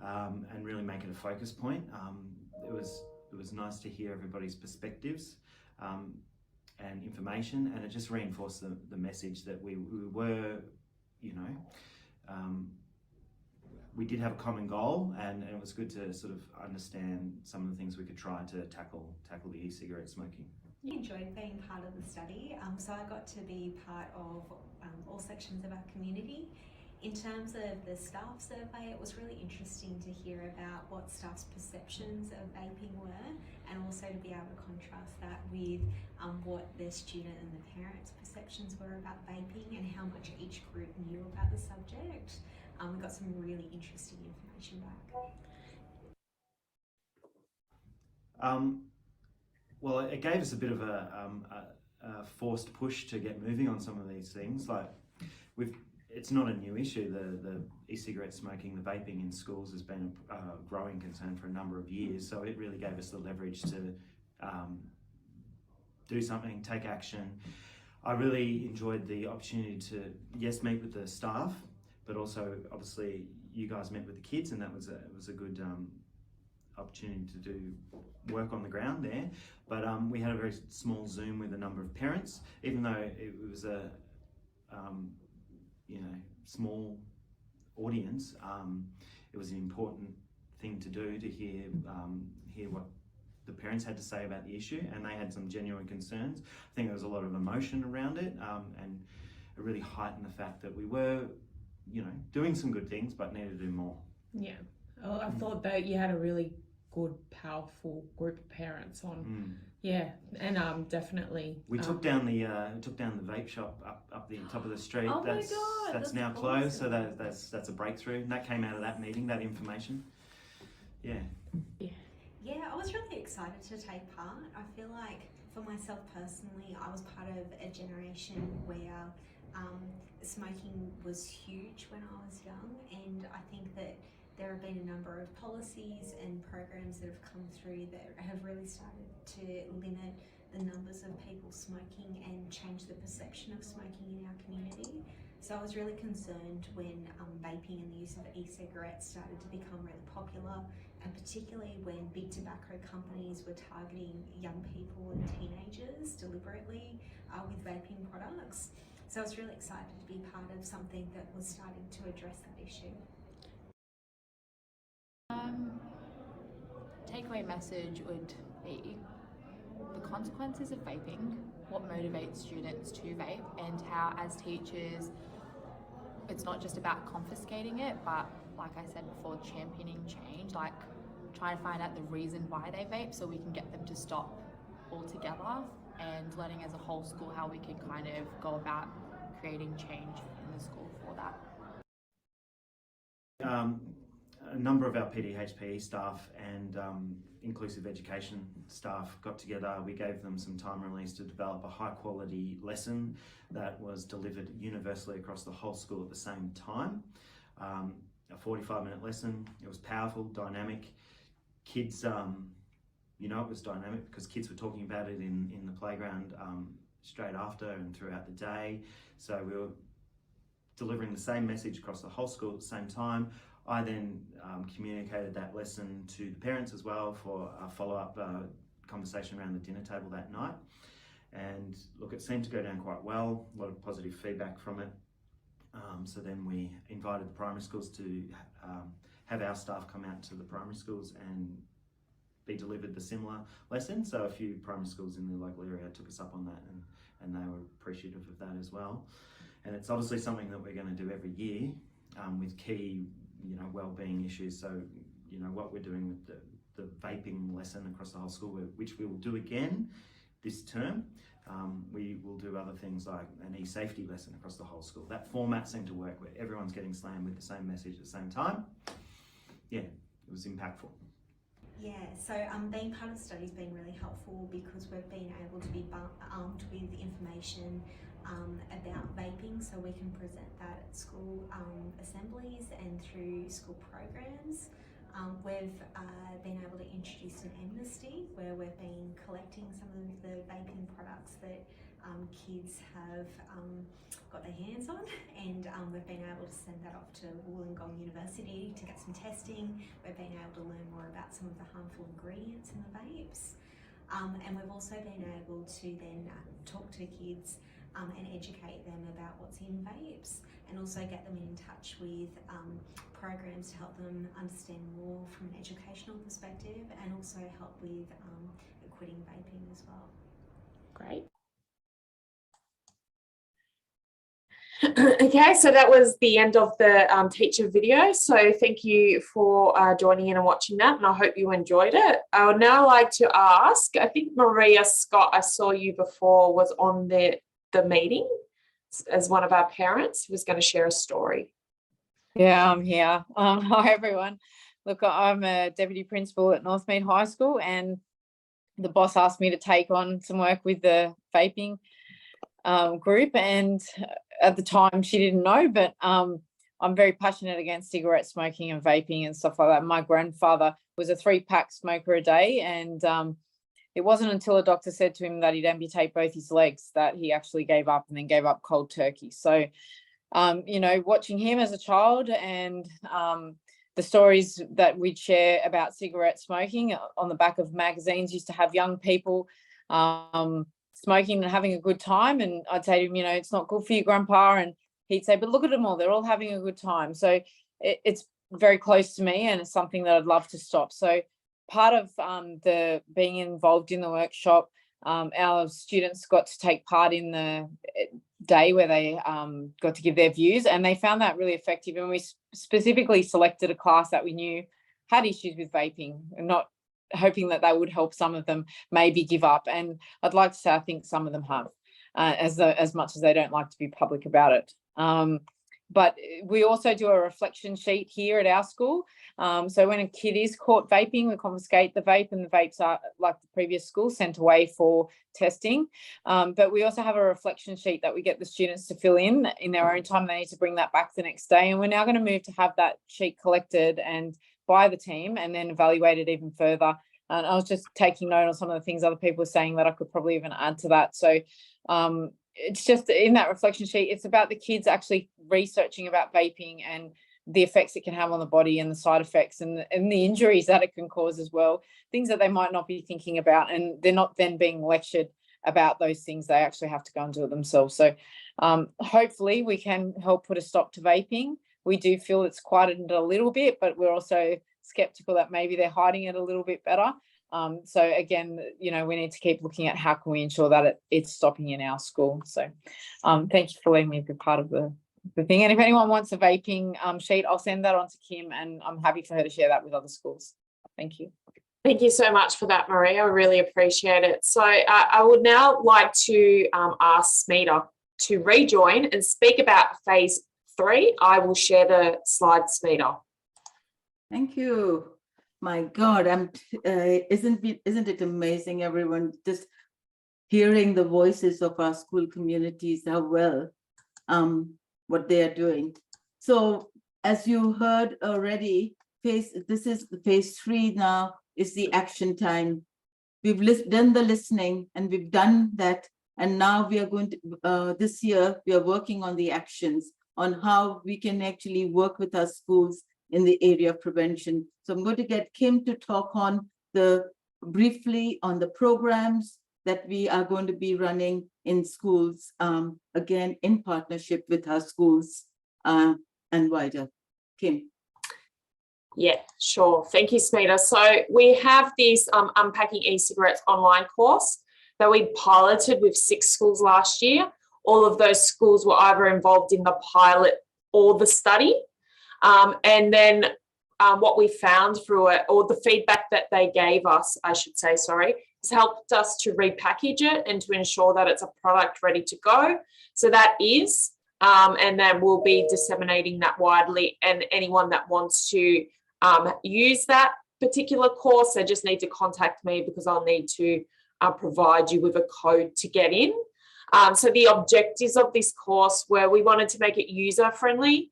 and really make it a focus point. It was nice to hear everybody's perspectives and information, and it just reinforced the message that we were, you know, we did have a common goal, and it was good to sort of understand some of the things we could try to tackle the e-cigarette smoking. I enjoyed being part of the study, so I got to be part of all sections of our community. In terms of the staff survey, it was really interesting to hear about what staff's perceptions of vaping were, and also to be able to contrast that with what the student and the parents' perceptions were about vaping and how much each group knew about the subject. We got some really interesting information back. Well, it gave us a bit of a forced push to get moving on some of these things. Like, it's not a new issue. The e-cigarette smoking, the vaping in schools has been a growing concern for a number of years. So it really gave us the leverage to do something, take action. I really enjoyed the opportunity to, yes, meet with the staff, but also obviously you guys met with the kids, and that was a good opportunity to do work on the ground there. But we had a very small Zoom with a number of parents, even though it was a you know, small audience. It was an important thing to do, to hear what the parents had to say about the issue, and they had some genuine concerns. I think there was a lot of emotion around it, and it really heightened the fact that we were, you know, doing some good things but needed to do more. Yeah, well, I thought that you had a really good, powerful group of parents on. Yeah, and definitely we took down the vape shop up the top of the street. Oh my God, that's now closed. So that's a breakthrough, and that came out of that meeting, that information. Yeah. Yeah, I was really excited to take part. I feel like for myself personally, I was part of a generation where smoking was huge when I was young, and I think that there have been a number of policies and programs that have come through that have really started to limit the numbers of people smoking and change the perception of smoking in our community. So I was really concerned when vaping and the use of e-cigarettes started to become really popular, and particularly when big tobacco companies were targeting young people and teenagers deliberately with vaping products. So I was really excited to be part of something that was starting to address that issue. Takeaway message would be the consequences of vaping, what motivates students to vape, and how as teachers it's not just about confiscating it, but like I said before, championing change, like trying to find out the reason why they vape so we can get them to stop altogether, and learning as a whole school how we can kind of go about creating change in the school for that. A number of our PDHPE staff and inclusive education staff got together. We gave them some time release to develop a high quality lesson that was delivered universally across the whole school at the same time. A 45-minute lesson. It was powerful, dynamic. Kids, you know, it was dynamic because kids were talking about it in the playground straight after and throughout the day. So we were delivering the same message across the whole school at the same time. I then communicated that lesson to the parents as well for a follow-up conversation around the dinner table that night. And look, it seemed to go down quite well, a lot of positive feedback from it. So then we invited the primary schools to have our staff come out to the primary schools and be delivered the similar lesson. So a few primary schools in the local area took us up on that, and they were appreciative of that as well. And it's obviously something that we're going to do every year with key, you know, well-being issues. So, you know, what we're doing with the vaping lesson across the whole school, which we will do again this term. We will do other things like an e-safety lesson across the whole school. That format seemed to work where everyone's getting slammed with the same message at the same time. Yeah, it was impactful. Yeah, so being part of the study has been really helpful because we've been able to be armed with information about vaping, so we can present that at school assemblies and through school programs. We've been able to introduce an amnesty where we've been collecting some of the vaping products that kids have got their hands on, and we've been able to send that off to Wollongong University to get some testing. We've been able to learn more about some of the harmful ingredients in the vapes, and we've also been able to then talk to kids and educate them about what's in vapes, and also get them in touch with programs to help them understand more from an educational perspective, and also help with quitting vaping as well. Great. Okay, so that was the end of the teacher video. So thank you for joining in and watching that, and I hope you enjoyed it. I would now like to ask, I think Maria Scott, I saw you before, was on the meeting as one of our parents who was going to share a story. Yeah, I'm here. Hi, everyone. Look, I'm a deputy principal at Northmead High School, and the boss asked me to take on some work with the vaping group, and at the time she didn't know, but I'm very passionate against cigarette smoking and vaping and stuff like that. My grandfather was a 3-pack smoker a day, and it wasn't until a doctor said to him that he'd amputate both his legs that he actually gave up, and then gave up cold turkey. So you know, watching him as a child, and the stories that we'd share about cigarette smoking on the back of magazines used to have young people smoking and having a good time, and I'd say to him, you know, it's not good for you, Grandpa, and he'd say, but look at them all, they're all having a good time. So it's very close to me, and it's something that I'd love to stop. So part of the being involved in the workshop, our students got to take part in the day where they got to give their views, and they found that really effective. And we specifically selected a class that we knew had issues with vaping, and not hoping that that would help some of them maybe give up. And I'd like to say I think some of them have, as much as they don't like to be public about it. But we also do a reflection sheet here at our school. So when a kid is caught vaping, we confiscate the vape, and the vapes are, like the previous school, sent away for testing. But we also have a reflection sheet that we get the students to fill in their own time. They need to bring that back the next day. And we're now going to move to have that sheet collected and by the team, and then evaluated even further. And I was just taking note on some of the things other people were saying that I could probably even add to that. So it's just in that reflection sheet, it's about the kids actually researching about vaping and the effects it can have on the body, and the side effects, and the injuries that it can cause as well, things that they might not be thinking about, and they're not then being lectured about those things. They actually have to go and do it themselves. So hopefully we can help put a stop to vaping. We do feel it's quieted a little bit, but we're also skeptical that maybe they're hiding it a little bit better. So again, you know, we need to keep looking at how can we ensure that it's stopping in our school. So thank you for letting me be part of the thing. And if anyone wants a vaping sheet, I'll send that on to Kim, and I'm happy for her to share that with other schools. Thank you. Thank you so much for that, Maria. I really appreciate it. So I would now like to ask Smita to rejoin and speak about phase 3. I will share the slides, Smita. Thank you. My God, isn't it amazing, everyone, just hearing the voices of our school communities, how well what they are doing. So as you heard already, this is the phase 3 now, is the action time. We've done the listening and we've done that. And now we are going to, this year, we are working on the actions on how we can actually work with our schools in the area of prevention. So I'm going to get Kim to talk on briefly on the programs that we are going to be running in schools, again, in partnership with our schools and wider. Kim. Yeah, sure. Thank you, Smita. So we have this Unpacking E-Cigarettes online course that we piloted with 6 schools last year. All of those schools were either involved in the pilot or the study. And then what we found through it, or the feedback that they gave us, I should say, sorry, has helped us to repackage it and to ensure that it's a product ready to go. So that is, and then we'll be disseminating that widely, and anyone that wants to use that particular course, they just need to contact me because I'll need to provide you with a code to get in. So the objectives of this course were we wanted to make it user-friendly,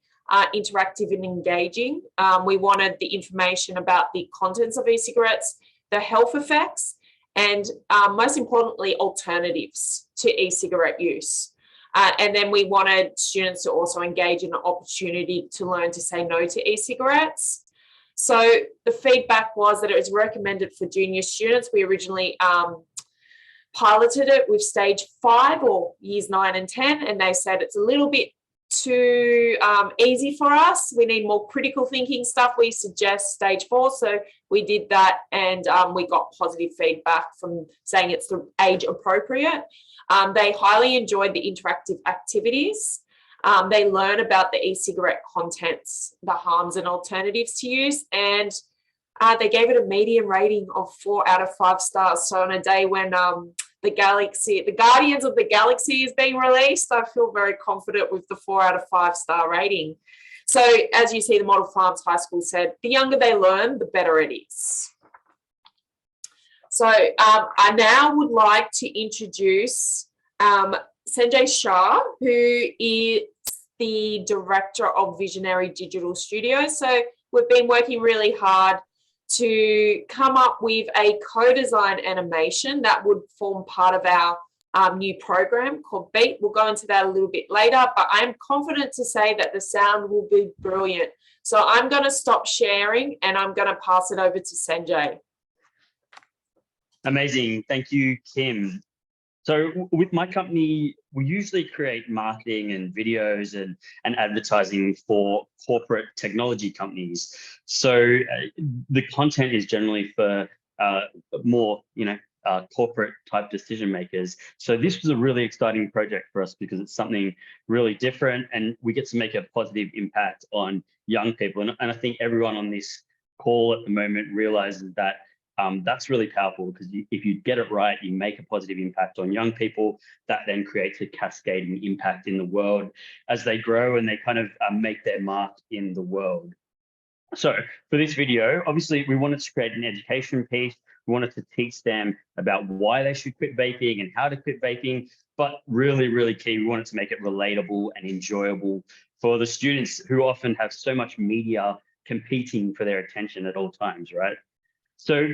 interactive and engaging. We wanted the information about the contents of e-cigarettes, the health effects, and most importantly, alternatives to e-cigarette use. And then we wanted students to also engage in an opportunity to learn to say no to e-cigarettes. So the feedback was that it was recommended for junior students. We originally piloted it with stage 5 or years 9 and 10, and they said it's a little bit too easy for us. We need more critical thinking stuff. We suggest stage 4. So we did that, and we got positive feedback from saying it's the age appropriate. They highly enjoyed the interactive activities. They learn about the e-cigarette contents, the harms and alternatives to use, and they gave it a median rating of 4 out of 5 stars. So on a day when the Guardians of the Galaxy is being released, I feel very confident with the 4 out of 5 star rating. So as you see, the Model Farms High School said, the younger they learn, the better it is. So I now would like to introduce Sanjay Shah, who is the Director of Visionary Digital Studios. So we've been working really hard to come up with a co-design animation that would form part of our new program called Beat. We'll go into that a little bit later, but I am confident to say that the sound will be brilliant. So I'm going to stop sharing and I'm going to pass it over to Sanjay. Amazing. Thank you, Kim. So with my company, we usually create marketing and videos and advertising for corporate technology companies. So the content is generally for more, corporate type decision makers. So this was a really exciting project for us because it's something really different and we get to make a positive impact on young people. And I think everyone on this call at the moment realizes that that's really powerful because if you get it right, you make a positive impact on young people, that then creates a cascading impact in the world as they grow and they kind of make their mark in the world. So for this video, obviously we wanted to create an education piece. We wanted to teach them about why they should quit vaping and how to quit vaping, but really, really key, we wanted to make it relatable and enjoyable for the students who often have so much media competing for their attention at all times, right? So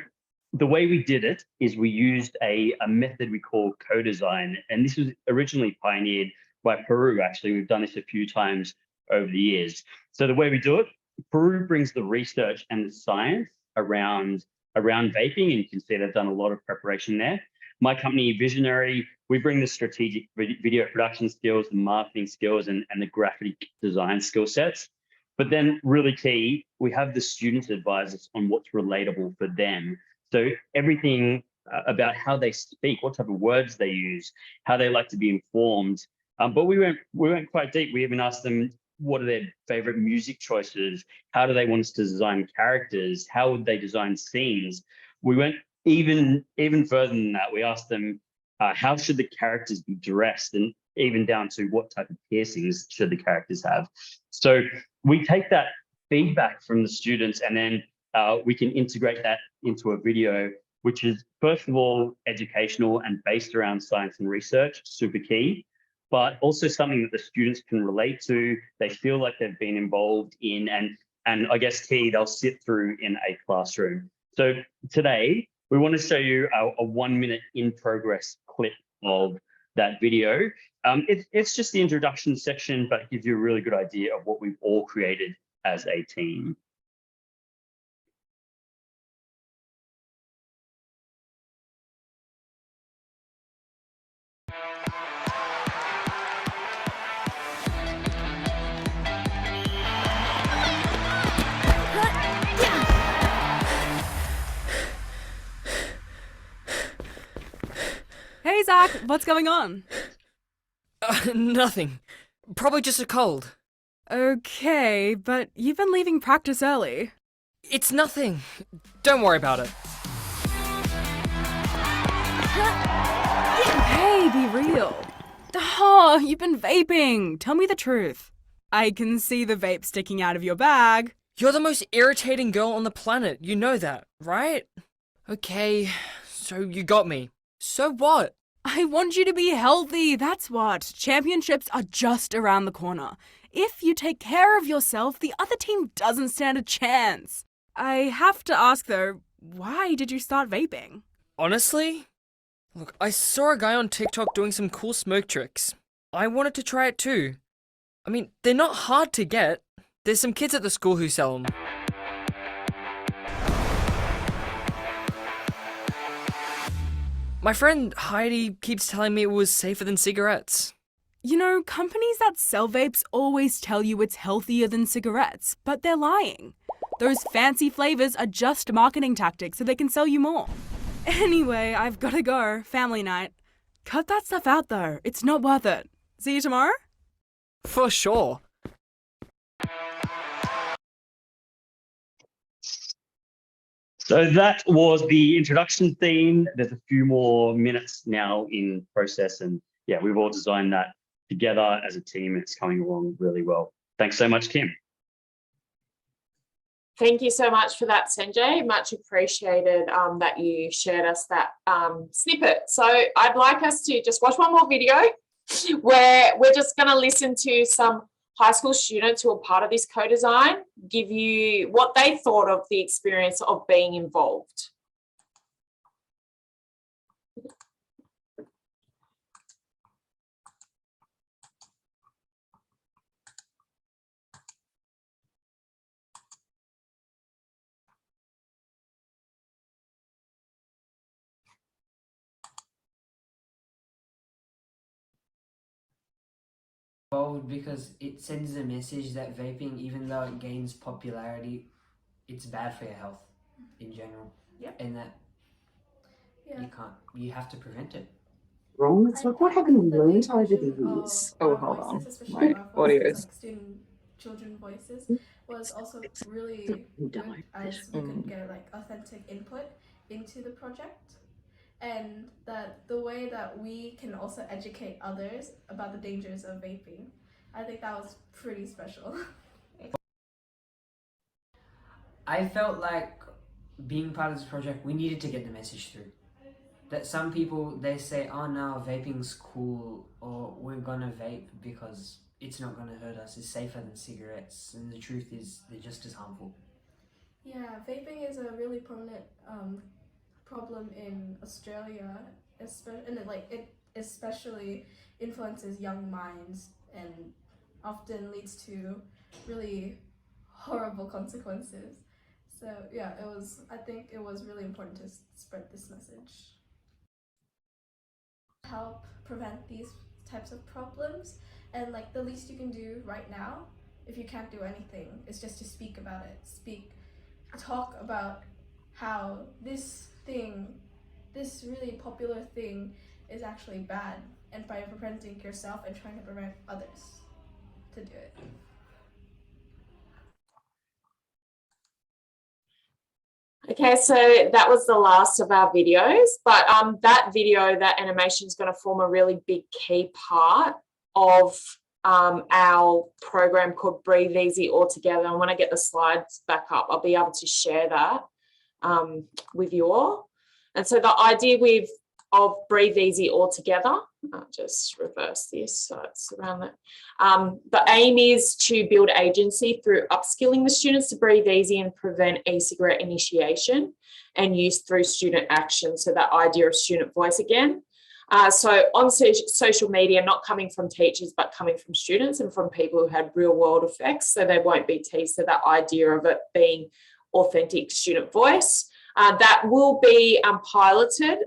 the way we did it is we used a method we call co-design, and this was originally pioneered by PERU. Actually, we've done this a few times over the years. So the way we do it, PERU brings the research and the science around vaping, and you can see they've done a lot of preparation there. My company, Visionary, we bring the strategic video production skills, the marketing skills, and the graphic design skill sets. But then really key, we have the students advise us on what's relatable for them. So everything about how they speak, what type of words they use, how they like to be informed. But we went quite deep. We even asked them, what are their favorite music choices? How do they want us to design characters? How would they design scenes? We went even further than that. We asked them, how should the characters be dressed? And even down to what type of piercings should the characters have? So we take that feedback from the students, and then we can integrate that into a video, which is first of all educational and based around science and research, super key, but also something that the students can relate to, they feel like they've been involved in, and I guess key, they'll sit through in a classroom. So today, we want to show you a 1 minute in progress clip of that video. It's just the introduction section, but it gives you a really good idea of what we've all created as a team. Hey Zach, what's going on? Nothing. Probably just a cold. Okay, but you've been leaving practice early. It's nothing. Don't worry about it. Hey, be real. Oh, you've been vaping. Tell me the truth. I can see the vape sticking out of your bag. You're the most irritating girl on the planet. You know that, right? Okay, so you got me. So what? I want you to be healthy, that's what. Championships are just around the corner. If you take care of yourself, the other team doesn't stand a chance. I have to ask though, why did you start vaping? Honestly? Look, I saw a guy on TikTok doing some cool smoke tricks. I wanted to try it too. I mean, they're not hard to get. There's some kids at the school who sell them. My friend Heidi keeps telling me it was safer than cigarettes. You know, companies that sell vapes always tell you it's healthier than cigarettes, but they're lying. Those fancy flavors are just marketing tactics so they can sell you more. Anyway, I've gotta go. Family night. Cut that stuff out though. It's not worth it. See you tomorrow? For sure. So that was the introduction theme. There's a few more minutes now in process, and yeah, we've all designed that together as a team. It's coming along really well. Thanks so much, Kim. Thank you so much for that, Sanjay. Much appreciated that you shared us that snippet. So I'd like us to just watch one more video where we're just going to listen to some high school students who are part of this co-design give you what they thought of the experience of being involved. Because it sends a message that vaping, even though it gains popularity, it's bad for your health in general. Yep. And that you have to prevent it. Wrong. It's like, what have you learned over the years? Oh, hold on. My audio's. Like student children voices was also really good as we could get like authentic input into the project. And that the way that we can also educate others about the dangers of vaping, I think that was pretty special. I felt like being part of this project, we needed to get the message through. That some people, they say, oh no, vaping's cool, or we're gonna vape because it's not gonna hurt us, it's safer than cigarettes, and the truth is they're just as harmful. Yeah, vaping is a really prominent problem in Australia, it especially influences young minds and often leads to really horrible consequences. So yeah, I think it was really important to spread this message. Help prevent these types of problems, and like the least you can do right now, if you can't do anything, is just to speak about it. Talk about how this really popular thing is actually bad, and by preventing yourself and trying to prevent others to do it. Okay, so that was the last of our videos, but that video, that animation is going to form a really big key part of our program called Breathe Easy Altogether. And when I get the slides back up, I'll be able to share that with you all. And so the idea of Breathe Easy Altogether, I'll just reverse this so it's around that. The aim is to build agency through upskilling the students to breathe easy and prevent e-cigarette initiation and use through student action. So that idea of student voice again. So on social media, not coming from teachers, but coming from students and from people who had real world effects. So they won't be teased. So that idea of it being authentic student voice, that will be piloted,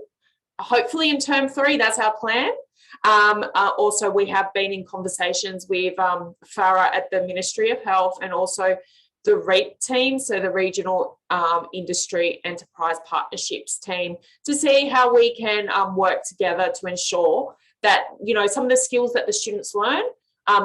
hopefully in term 3, that's our plan. Also, we have been in conversations with Farah at the Ministry of Health and also the REAP team, so the Regional Industry Enterprise Partnerships team, to see how we can work together to ensure that, you know, some of the skills that the students learn,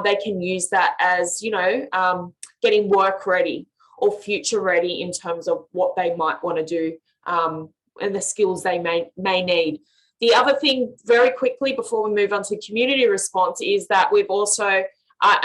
they can use that as, you know, getting work ready or future ready in terms of what they might want to do and the skills they may need. The other thing, very quickly, before we move on to community response, is that we've also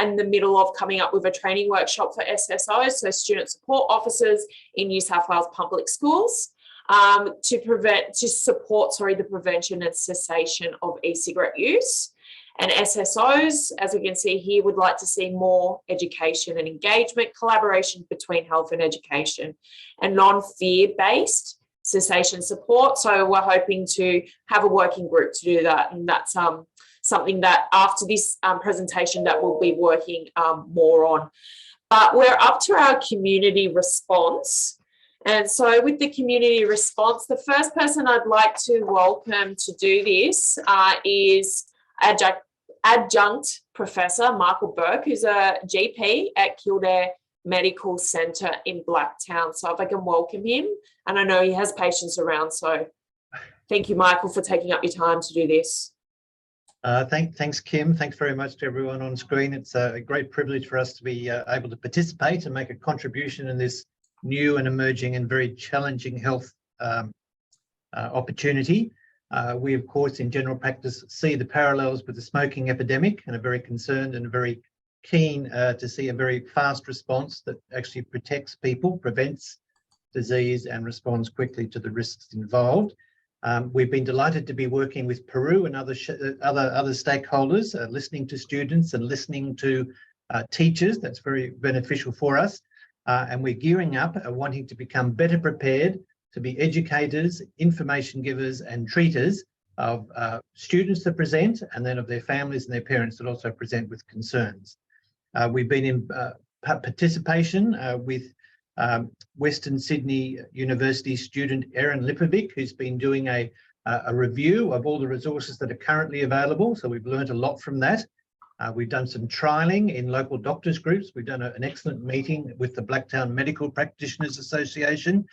in the middle of coming up with a training workshop for SSOs, so student support officers in New South Wales public schools, to support the prevention and cessation of e-cigarette use. And SSOs, as we can see here, would like to see more education and engagement, collaboration between health and education, and non-fear-based cessation support. So we're hoping to have a working group to do that, and that's something that after this presentation that we'll be working more on. But we're up to our community response. And so with the community response, the first person I'd like to welcome to do this is adjunct Professor Michael Burke, who's a GP at Kildare Medical Centre in Blacktown. So if I can welcome him, and I know he has patients around. So thank you, Michael, for taking up your time to do this. Thanks, Kim. Thanks very much to everyone on screen. It's a great privilege for us to be able to participate and make a contribution in this new and emerging and very challenging health opportunity. We, of course, in general practice, see the parallels with the smoking epidemic and are very concerned and very keen to see a very fast response that actually protects people, prevents disease and responds quickly to the risks involved. We've been delighted to be working with PERU and other stakeholders, listening to students and listening to teachers. That's very beneficial for us. And we're gearing up, wanting to become better prepared to be educators, information givers and treaters of students that present, and then of their families and their parents that also present with concerns. We've been in participation with Western Sydney University student Erin Lipovic, who's been doing a review of all the resources that are currently available. So we've learned a lot from that. We've done some trialling in local doctors groups. We've done an excellent meeting with the Blacktown Medical Practitioners Association.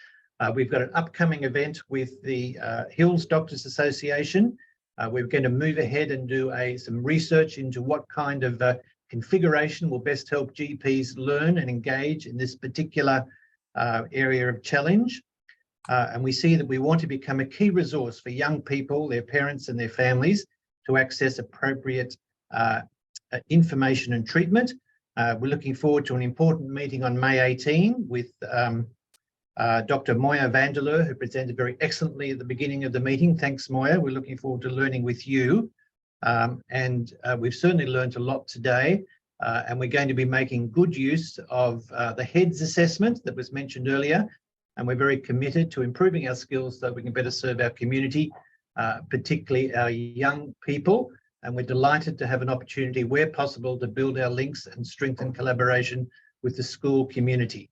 We've got an upcoming event with the Hills Doctors Association. We're going to move ahead and do some research into what kind of configuration will best help GPs learn and engage in this particular area of challenge. And we see that we want to become a key resource for young people, their parents and their families to access appropriate information and treatment. We're looking forward to an important meeting on May 18 with Dr. Moya Vanderleer, who presented very excellently at the beginning of the meeting. Thanks, Moya. We're looking forward to learning with you. We've certainly learned a lot today, and we're going to be making good use of the HEADS assessment that was mentioned earlier, and we're very committed to improving our skills so we can better serve our community, particularly our young people, and we're delighted to have an opportunity where possible to build our links and strengthen collaboration with the school community.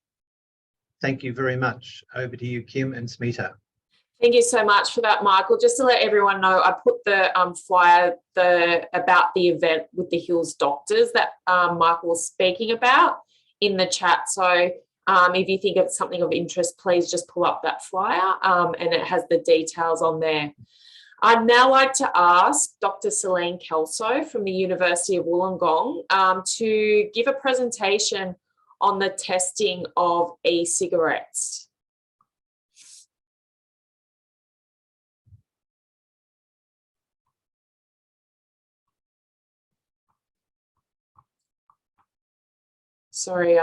Thank you very much. Over to you, Kim and Smita. Thank you so much for that, Michael. Just to let everyone know, I put the flyer about the event with the Hills Doctors that Michael was speaking about in the chat. So if you think it's something of interest, please just pull up that flyer and it has the details on there. I'd now like to ask Dr. Celine Kelso from the University of Wollongong to give a presentation on the testing of e-cigarettes. Sorry,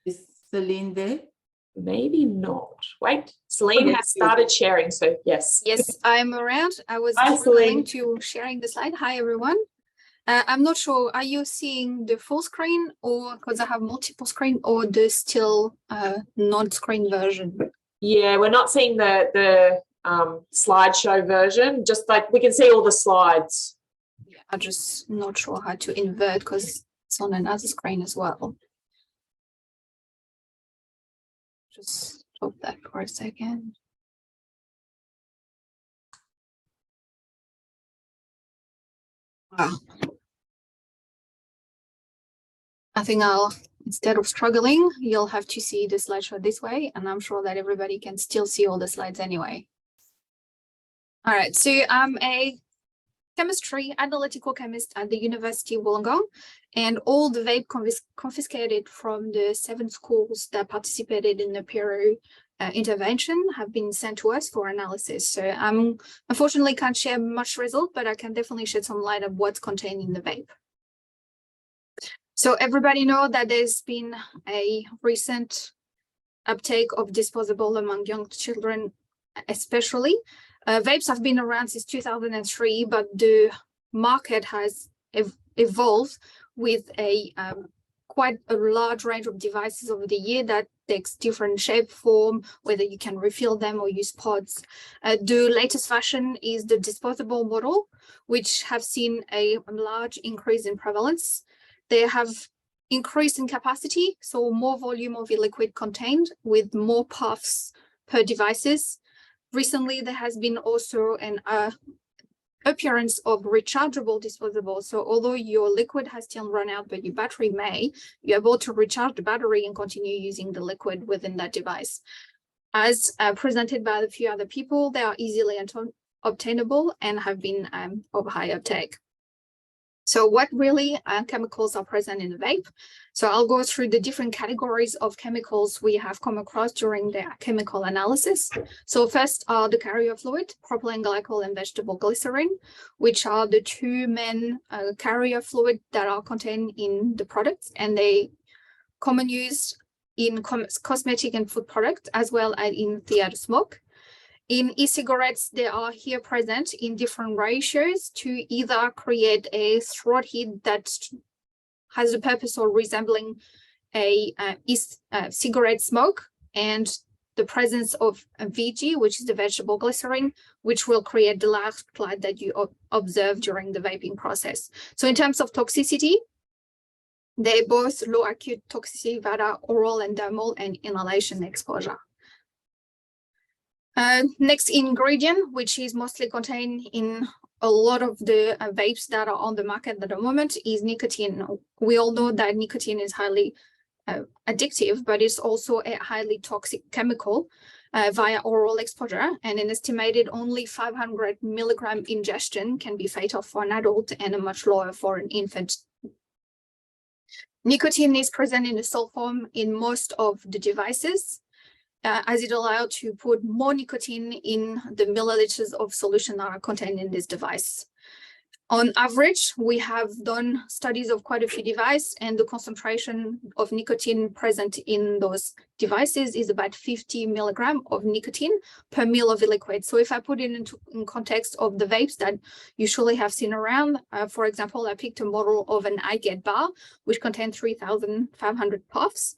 Is Celine there? maybe not. Wait, Celine Okay, has started sharing, so yes. Yes, I'm around. I was Hi, struggling Celine. to sharing the slide. Hi, everyone. I'm not sure, are you seeing the full screen or because I have multiple screen or the still non-screen version? Yeah, we're not seeing the slideshow version, just like we can see all the slides. Yeah, I'm just not sure how to invert because it's on another screen as well. Just stop that for a second. Wow. I think instead of struggling, you'll have to see the slideshow this way, and I'm sure that everybody can still see all the slides anyway. All right, so I'm a chemistry analytical chemist at the University of Wollongong, and all the vape confiscated from the 7 schools that participated in the PERU intervention have been sent to us for analysis. So I unfortunately can't share much result, but I can definitely shed some light on what's contained in the vape. So everybody know that there's been a recent uptake of disposable among young children, especially. Vapes have been around since 2003, but the market has evolved with quite a large range of devices over the year that takes different shape, form, whether you can refill them or use pods. The latest fashion is the disposable model, which have seen a large increase in prevalence. They have increased in capacity, so more volume of liquid contained with more puffs per devices. Recently, there has been also an appearance of rechargeable disposable. So although your liquid has still run out, but your battery may, you're able to recharge the battery and continue using the liquid within that device. As presented by a few other people, they are easily obtainable and have been of high uptake. So what really chemicals are present in the vape? So I'll go through the different categories of chemicals we have come across during the chemical analysis. So first are the carrier fluid, propylene glycol and vegetable glycerin, which are the 2 main carrier fluid that are contained in the products, and they common use in cosmetic and food products as well as in theater smoke. In e-cigarettes, they are here present in different ratios to either create a throat heat that has the purpose of resembling a cigarette smoke, and the presence of a VG, which is the vegetable glycerin, which will create the last cloud that you observe during the vaping process. So in terms of toxicity, they're both low acute toxicity via oral and dermal and inhalation exposure. Next ingredient, which is mostly contained in a lot of the vapes that are on the market at the moment, is nicotine. We all know that nicotine is highly addictive, but it's also a highly toxic chemical via oral exposure, and an estimated only 500 milligram ingestion can be fatal for an adult and a much lower for an infant. Nicotine is present in a salt form in most of the devices, as it allows to put more nicotine in the milliliters of solution that are contained in this device. On average, we have done studies of quite a few devices, and the concentration of nicotine present in those devices is about 50 milligram of nicotine per mil of liquid. So if I put it in context of the vapes that you surely have seen around, for example, I picked a model of an iGet bar, which contains 3,500 puffs,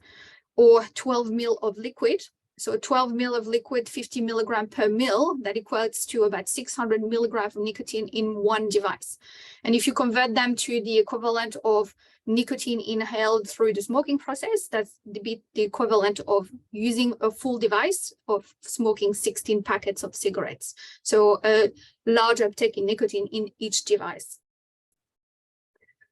or 12 mil of liquid. So 12 mil of liquid, 50 milligram per mil, that equates to about 600 milligrams of nicotine in one device. And if you convert them to the equivalent of nicotine inhaled through the smoking process, that's the equivalent of using a full device of smoking 16 packets of cigarettes. So a large uptake in nicotine in each device.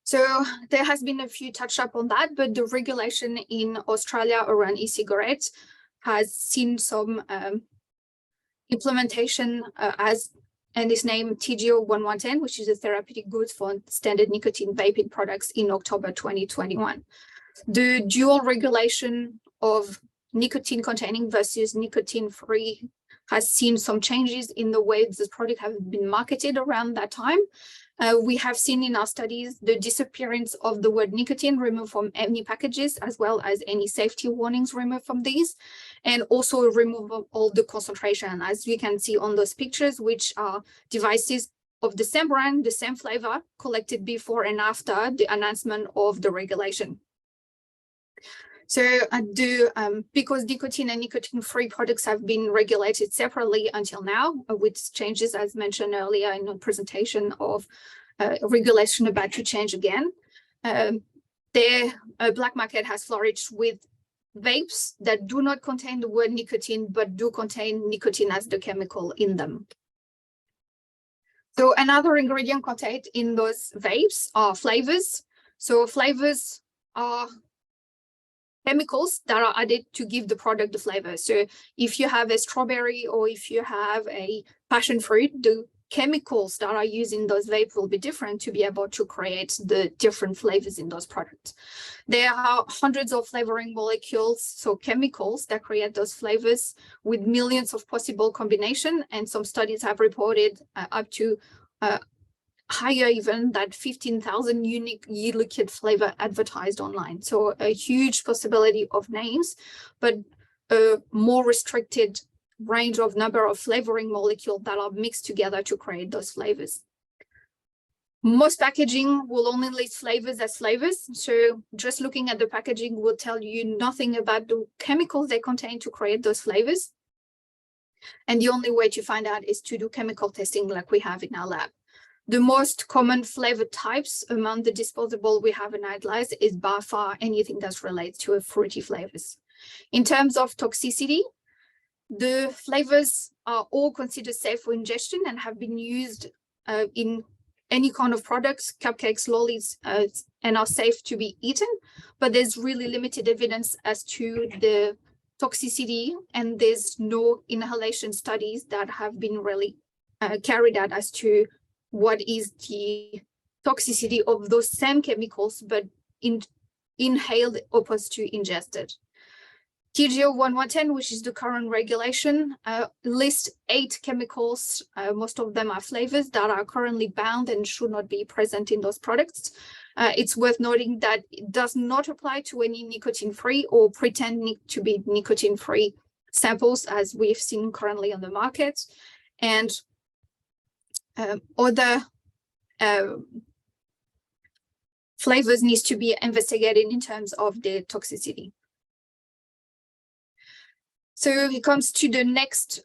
So there has been a few touch up on that, but the regulation in Australia around e-cigarettes has seen some implementation and is named TGO 1110, which is a therapeutic goods for standard nicotine vaping products in October 2021. The dual regulation of nicotine containing versus nicotine free has seen some changes in the way this product has been marketed around that time. We have seen in our studies the disappearance of the word nicotine removed from any packages, as well as any safety warnings removed from these, and also removal of all the concentration, as we can see on those pictures, which are devices of the same brand, the same flavor, collected before and after the announcement of the regulation. So because nicotine and nicotine-free products have been regulated separately until now, with changes as mentioned earlier in the presentation of regulation about to change again, the black market has flourished with vapes that do not contain the word nicotine, but do contain nicotine as the chemical in them. So another ingredient contained in those vapes are flavors. So flavors are chemicals that are added to give the product the flavor. So if you have a strawberry or if you have a passion fruit, the chemicals that are used in those vapes will be different to be able to create the different flavors in those products. There are hundreds of flavoring molecules, so chemicals that create those flavors with millions of possible combinations, and some studies have reported up to higher even than 15,000 unique e-liquid flavor advertised online. So a huge possibility of names, but a more restricted range of number of flavoring molecules that are mixed together to create those flavors. Most packaging will only list flavors as flavors. So just looking at the packaging will tell you nothing about the chemicals they contain to create those flavors. And the only way to find out is to do chemical testing like we have in our lab. The most common flavor types among the disposable we have analyzed is by far anything that relates to fruity flavors. In terms of toxicity, the flavors are all considered safe for ingestion and have been used in any kind of products, cupcakes, lollies, and are safe to be eaten. But there's really limited evidence as to the toxicity, and there's no inhalation studies that have been really carried out as to what is the toxicity of those same chemicals, but inhaled opposed to ingested. TGO 1110, which is the current regulation, lists 8 chemicals, most of them are flavors, that are currently banned and should not be present in those products. It's worth noting that it does not apply to any nicotine-free or pretend to be nicotine-free samples, as we've seen currently on the market. And other flavors needs to be investigated in terms of the toxicity. So it comes to the next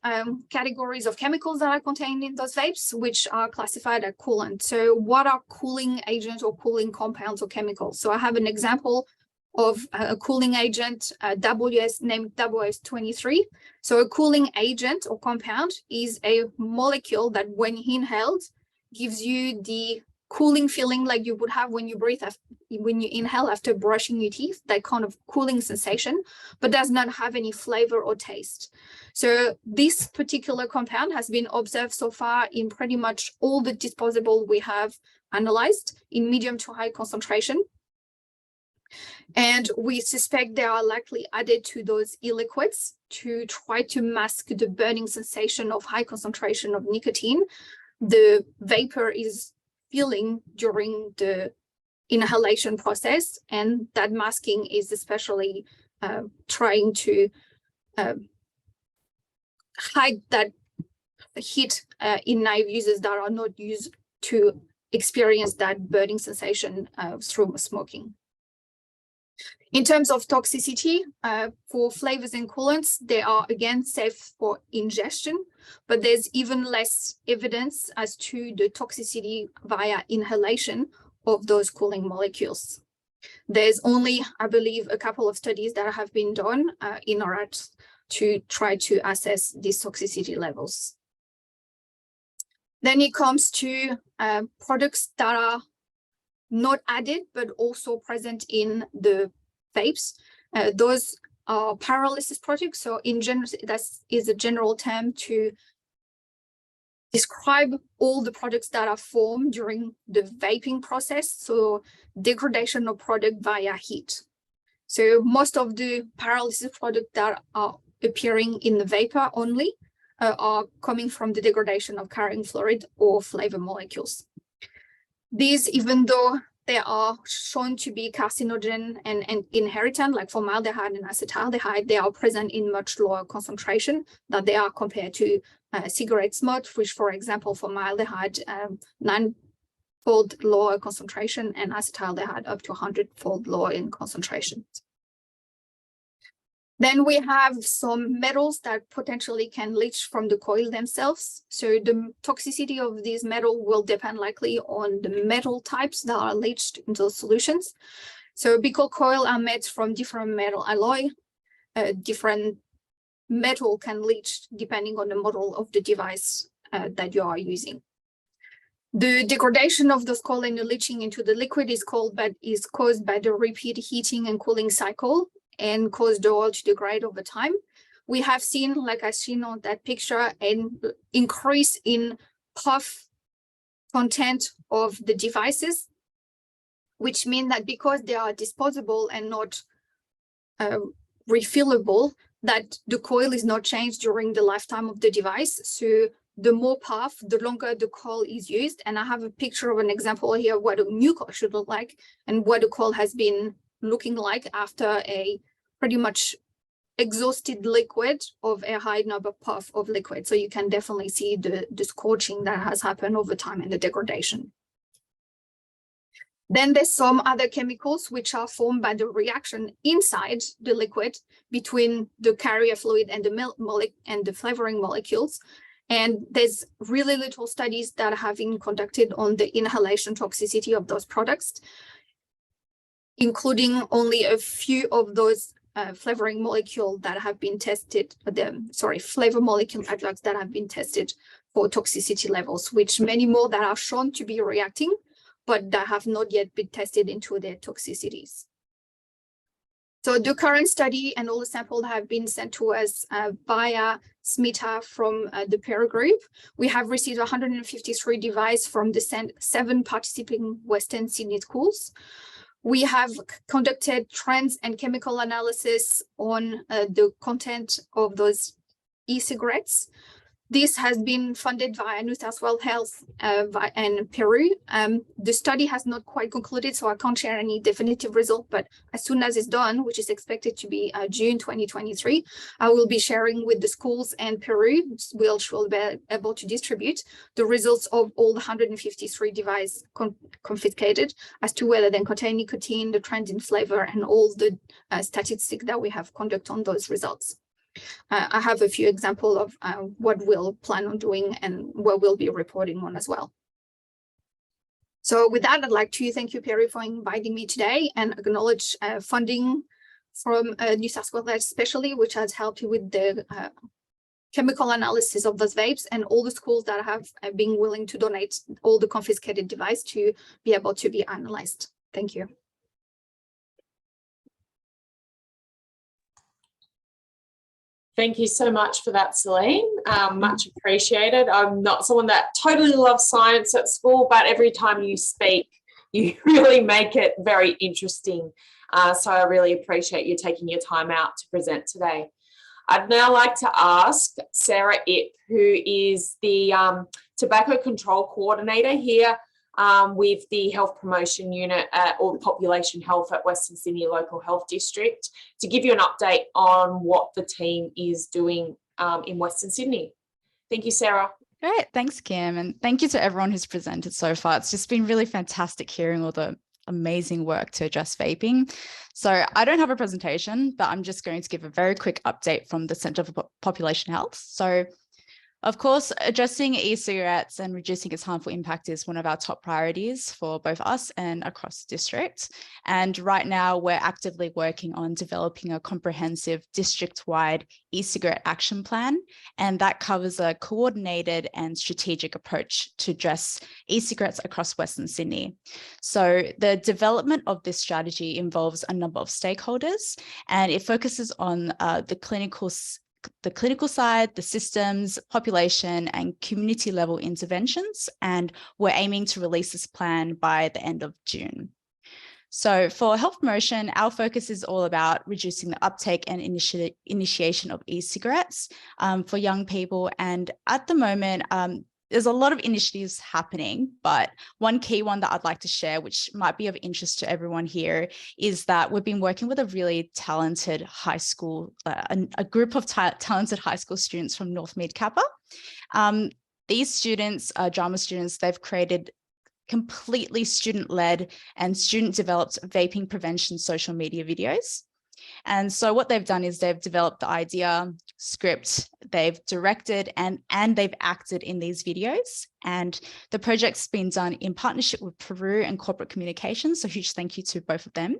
categories of chemicals that are contained in those vapes, which are classified as coolant. So what are cooling agents or cooling compounds or chemicals? So I have an example of a cooling agent named WS23. So a cooling agent or compound is a molecule that when inhaled gives you the cooling feeling like you would have when you breathe, when you inhale after brushing your teeth, that kind of cooling sensation, but does not have any flavor or taste. So this particular compound has been observed so far in pretty much all the disposable we have analyzed in medium to high concentration. And we suspect they are likely added to those e-liquids to try to mask the burning sensation of high concentration of nicotine the vapor is feeling during the inhalation process, and that masking is especially trying to hide that heat in naive users that are not used to experience that burning sensation through smoking. In terms of toxicity, for flavors and coolants, they are again safe for ingestion, but there's even less evidence as to the toxicity via inhalation of those cooling molecules. There's only, I believe, a couple of studies that have been done in order to try to assess these toxicity levels. Then it comes to products that are not added, but also present in the vapes. Those are pyrolysis products. So in general, that is a general term to describe all the products that are formed during the vaping process. So degradation of product via heat. So most of the pyrolysis products that are appearing in the vapor only are coming from the degradation of carrying fluoride or flavor molecules. These, even though they are shown to be carcinogen and inheritant, like formaldehyde and acetaldehyde, they are present in much lower concentration than they are compared to cigarette smoke, which, for example, formaldehyde 9-fold lower concentration and acetaldehyde up to 100-fold lower in concentration. Then we have some metals that potentially can leach from the coil themselves. So the toxicity of these metals will depend likely on the metal types that are leached into the solutions. So because coil are made from different metal alloy, different metal can leach depending on the model of the device that you are using. The degradation of those coil and the leaching into the liquid is caused by the repeat heating and cooling cycle and cause the oil to degrade over time. We have seen, like I seen on that picture, an increase in puff content of the devices, which mean that because they are disposable and not refillable, that the coil is not changed during the lifetime of the device. So the more puff, the longer the coil is used. And I have a picture of an example here of what a new coil should look like and what the coil has been looking like after a pretty much exhausted liquid of a high number puff of liquid. So you can definitely see the scorching that has happened over time and the degradation. Then there's some other chemicals which are formed by the reaction inside the liquid between the carrier fluid and the flavoring molecules. And there's really little studies that have been conducted on the inhalation toxicity of those products, including only a few of those flavoring molecule that have been tested, flavor molecule adjuncts that have been tested for toxicity levels, which many more that are shown to be reacting, but that have not yet been tested into their toxicities. So the current study and all the samples have been sent to us via SMITA from the PERU group. We have received 153 devices from the 7 participating Western Sydney schools. We have conducted trends and chemical analysis on the content of those e-cigarettes. This has been funded via New South Wales Health and Peru. The study has not quite concluded, so I can't share any definitive result, but as soon as it's done, which is expected to be June 2023, I will be sharing with the schools and Peru, which will be able to distribute the results of all the 153 devices confiscated as to whether they contain nicotine, the trend in flavor, and all the statistics that we have conducted on those results. I have a few examples of what we'll plan on doing and what we'll be reporting on as well. So with that, I'd like to thank you, PERU, for inviting me today and acknowledge funding from New South Wales especially, which has helped with the chemical analysis of those vapes, and all the schools that have been willing to donate all the confiscated device to be able to be analyzed. Thank you. Thank you so much for that, Celine. Much appreciated. I'm not someone that totally loves science at school, but every time you speak, you really make it very interesting. So I really appreciate you taking your time out to present today. I'd now like to ask Sarah Ip, who is the Tobacco Control Coordinator here with the Health Promotion Unit or the Population Health at Western Sydney Local Health District, to give you an update on what the team is doing in Western Sydney. Thank you, Sarah. Great, thanks, Kim, and thank you to everyone who's presented so far. It's just been really fantastic hearing all the amazing work to address vaping. So I don't have a presentation, but I'm just going to give a very quick update from the Centre for Population Health. So of course, addressing e-cigarettes and reducing its harmful impact is one of our top priorities for both us and across the district. And right now, we're actively working on developing a comprehensive district-wide e-cigarette action plan, and that covers a coordinated and strategic approach to address e-cigarettes across Western Sydney. So the development of this strategy involves a number of stakeholders, and it focuses on the clinical side, the systems, population, and community level interventions, and we're aiming to release this plan by the end of June. So for health promotion, our focus is all about reducing the uptake and initiation of e-cigarettes for young people. And at the moment, there's a lot of initiatives happening, but one key one that I'd like to share, which might be of interest to everyone here, is that we've been working with a really talented high school, a group of talented high school students from North Mid Kappa. These students, drama students, they've created completely student-led and student-developed vaping prevention social media videos. And so what they've done is they've developed the idea, script, they've directed and they've acted in these videos. And the project's been done in partnership with PERU and corporate communications. So huge thank you to both of them.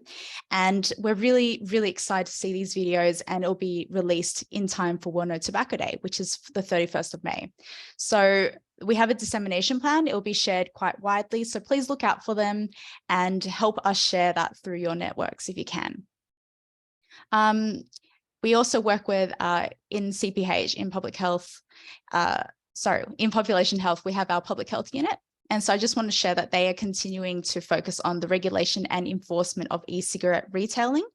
And we're really, really excited to see these videos, and it'll be released in time for World No Tobacco Day, which is the 31st of May. So we have a dissemination plan. It will be shared quite widely. So please look out for them and help us share that through your networks if you can. We also work with in CPH, in public health, in population health, we have our public health unit. And so I just want to share that they are continuing to focus on the regulation and enforcement of e-cigarette retailing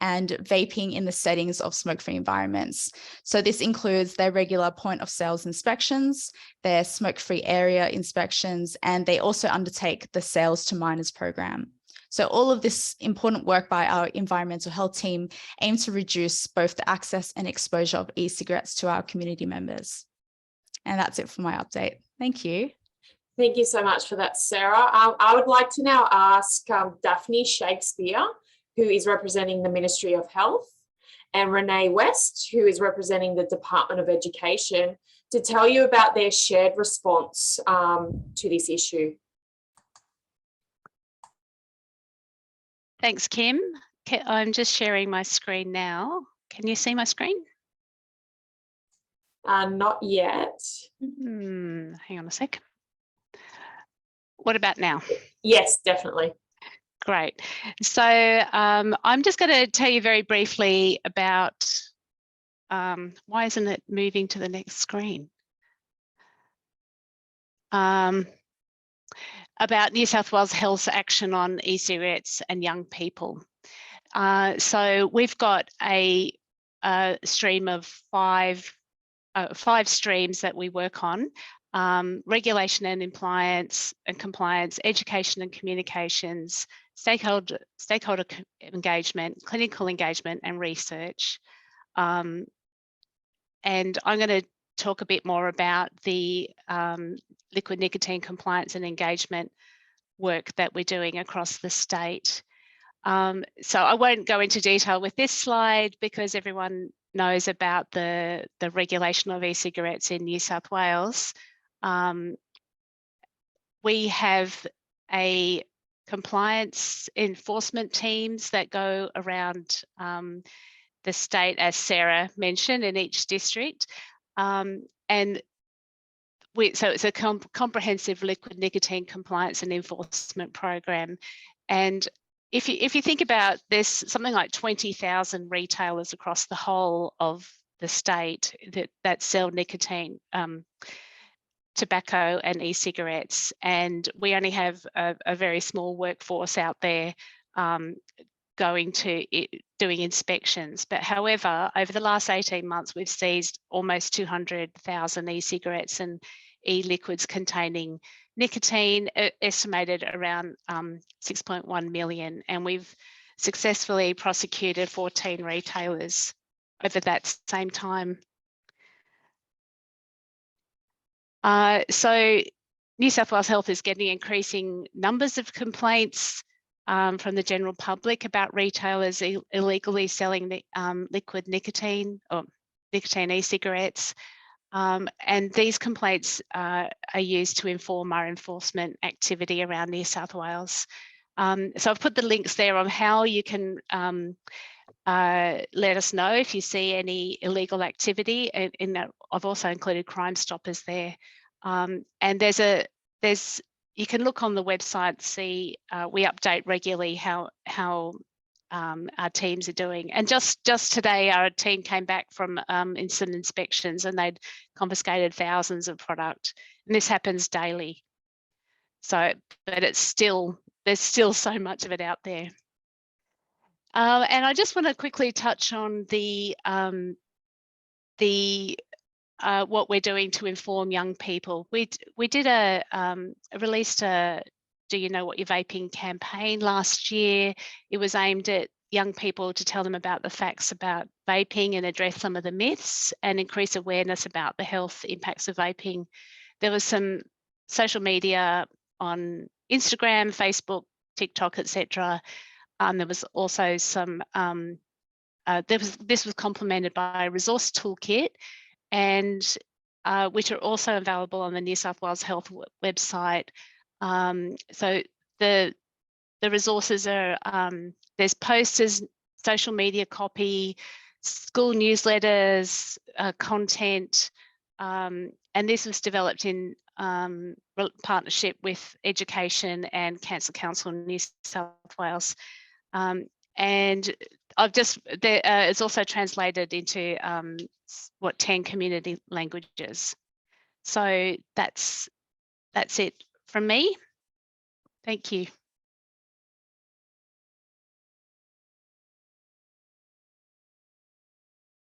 and vaping in the settings of smoke-free environments. So this includes their regular point of sales inspections, their smoke-free area inspections, and they also undertake the Sales to Minors program. So all of this important work by our environmental health team aim to reduce both the access and exposure of e-cigarettes to our community members. And that's it for my update. Thank you. Thank you so much for that, Sarah. I would like to now ask Daphne Shakespeare, who is representing the Ministry of Health, and Renee West, who is representing the Department of Education, to tell you about their shared response to this issue. Thanks, Kim. I'm just sharing my screen now. Can you see my screen? Not yet. Hang on a sec. What about now? Yes, definitely. Great. So I'm just going to tell you very briefly about, why isn't it moving to the next screen? About New South Wales Health's action on e-cigarettes and young people. So we've got a stream of five streams that we work on: regulation and compliance, education and communications, stakeholder engagement, clinical engagement, and research. And I'm going to talk a bit more about the liquid nicotine compliance and engagement work that we're doing across the state. So I won't go into detail with this slide because everyone knows about the regulation of e-cigarettes in New South Wales. We have a compliance enforcement teams that go around the state, as Sarah mentioned, in each district. So it's a comprehensive liquid nicotine compliance and enforcement program. And if you think about this, something like 20,000 retailers across the whole of the state that sell nicotine, tobacco and e-cigarettes, and we only have a very small workforce out there going to doing inspections. But however, over the last 18 months, we've seized almost 200,000 e-cigarettes and e-liquids containing nicotine, estimated around 6.1 million. And we've successfully prosecuted 14 retailers over that same time. So New South Wales Health is getting increasing numbers of complaints from the general public about retailers illegally selling the, liquid nicotine or nicotine e-cigarettes. And these complaints are used to inform our enforcement activity around New South Wales. So I've put the links there on how you can let us know if you see any illegal activity. And in that, I've also included Crime Stoppers there. And you can look on the website, see we update regularly how our teams are doing. And just today, our team came back from in some inspections, and they'd confiscated thousands of product. And this happens daily. So, but it's still, there's still so much of it out there. And I just want to quickly touch on what we're doing to inform young people. We released a Do You Know What You're Vaping campaign last year. It was aimed at young people to tell them about the facts about vaping and address some of the myths and increase awareness about the health impacts of vaping. There was some social media on Instagram, Facebook, TikTok, etc. There was also some, this was complemented by a resource toolkit, and which are also available on the New South Wales Health website. So the resources are, there's posters, social media copy, school newsletters, content, and this was developed in partnership with Education and Cancer Council in New South Wales. And it's also translated into 10 community languages. So that's it from me. Thank you.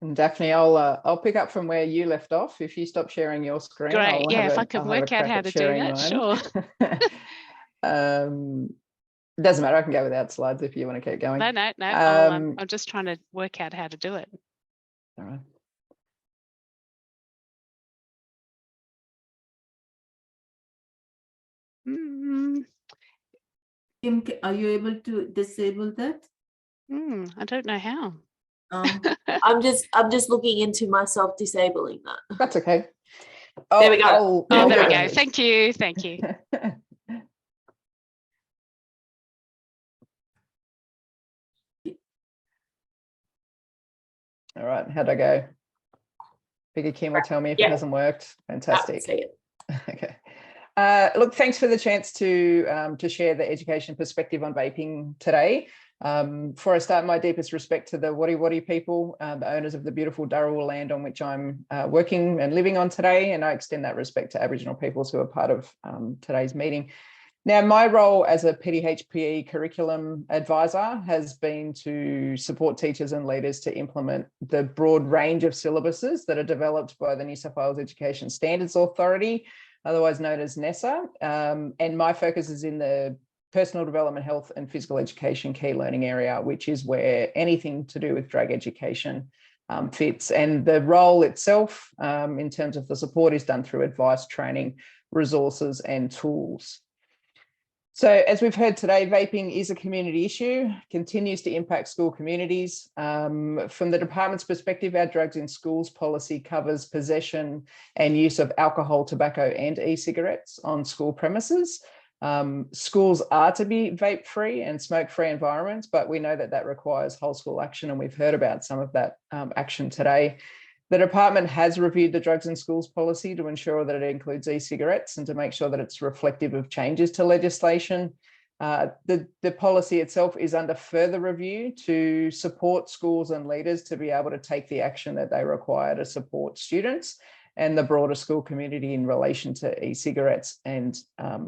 And Daphne, I'll pick up from where you left off. If you stop sharing your screen, great. Yeah, if I can work out how to do that, sure. Doesn't matter. I can go without slides if you want to keep going. No. I'm just trying to work out how to do it. All right. Kim, are you able to disable that? I don't know how. I'm just looking into myself disabling that. That's okay. There we go. There we go. Thank you. All right, how'd I go? Figure Kim will tell me if it hasn't worked. Fantastic. Okay. Look, thanks for the chance to share the education perspective on vaping today. Before I start, my deepest respect to the Wadi people, the owners of the beautiful Dharawal land on which I'm working and living on today, and I extend that respect to Aboriginal peoples who are part of today's meeting. Now, my role as a PDHPE curriculum advisor has been to support teachers and leaders to implement the broad range of syllabuses that are developed by the New South Wales Education Standards Authority, otherwise known as NESA, and my focus is in the personal development, health and physical education key learning area, which is where anything to do with drug education fits. And the role itself, in terms of the support, is done through advice, training, resources and tools. So as we've heard today, vaping is a community issue, continues to impact school communities. From the department's perspective, our drugs in schools policy covers possession and use of alcohol, tobacco and e-cigarettes on school premises. Schools are to be vape-free and smoke-free environments, but we know that that requires whole school action, and we've heard about some of that action today. The department has reviewed the drugs in schools policy to ensure that it includes e-cigarettes and to make sure that it's reflective of changes to legislation. The policy itself is under further review to support schools and leaders to be able to take the action that they require to support students and the broader school community in relation to e-cigarettes and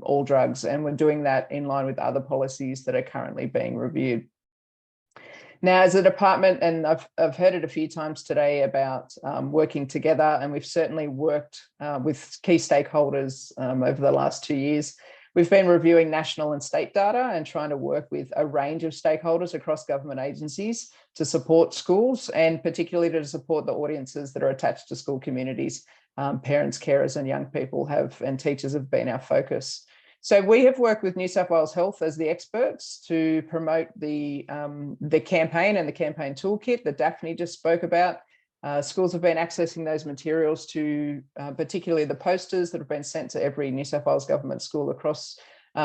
all drugs. And we're doing that in line with other policies that are currently being reviewed. Now, as a department, and I've heard it a few times today about working together, and we've certainly worked with key stakeholders over the last 2 years. We've been reviewing national and state data and trying to work with a range of stakeholders across government agencies to support schools, and particularly to support the audiences that are attached to school communities. Parents, carers and young people and teachers have been our focus. So we have worked with New South Wales Health as the experts to promote the campaign and the campaign toolkit that Daphne just spoke about. Schools have been accessing those materials to particularly the posters that have been sent to every New South Wales government school across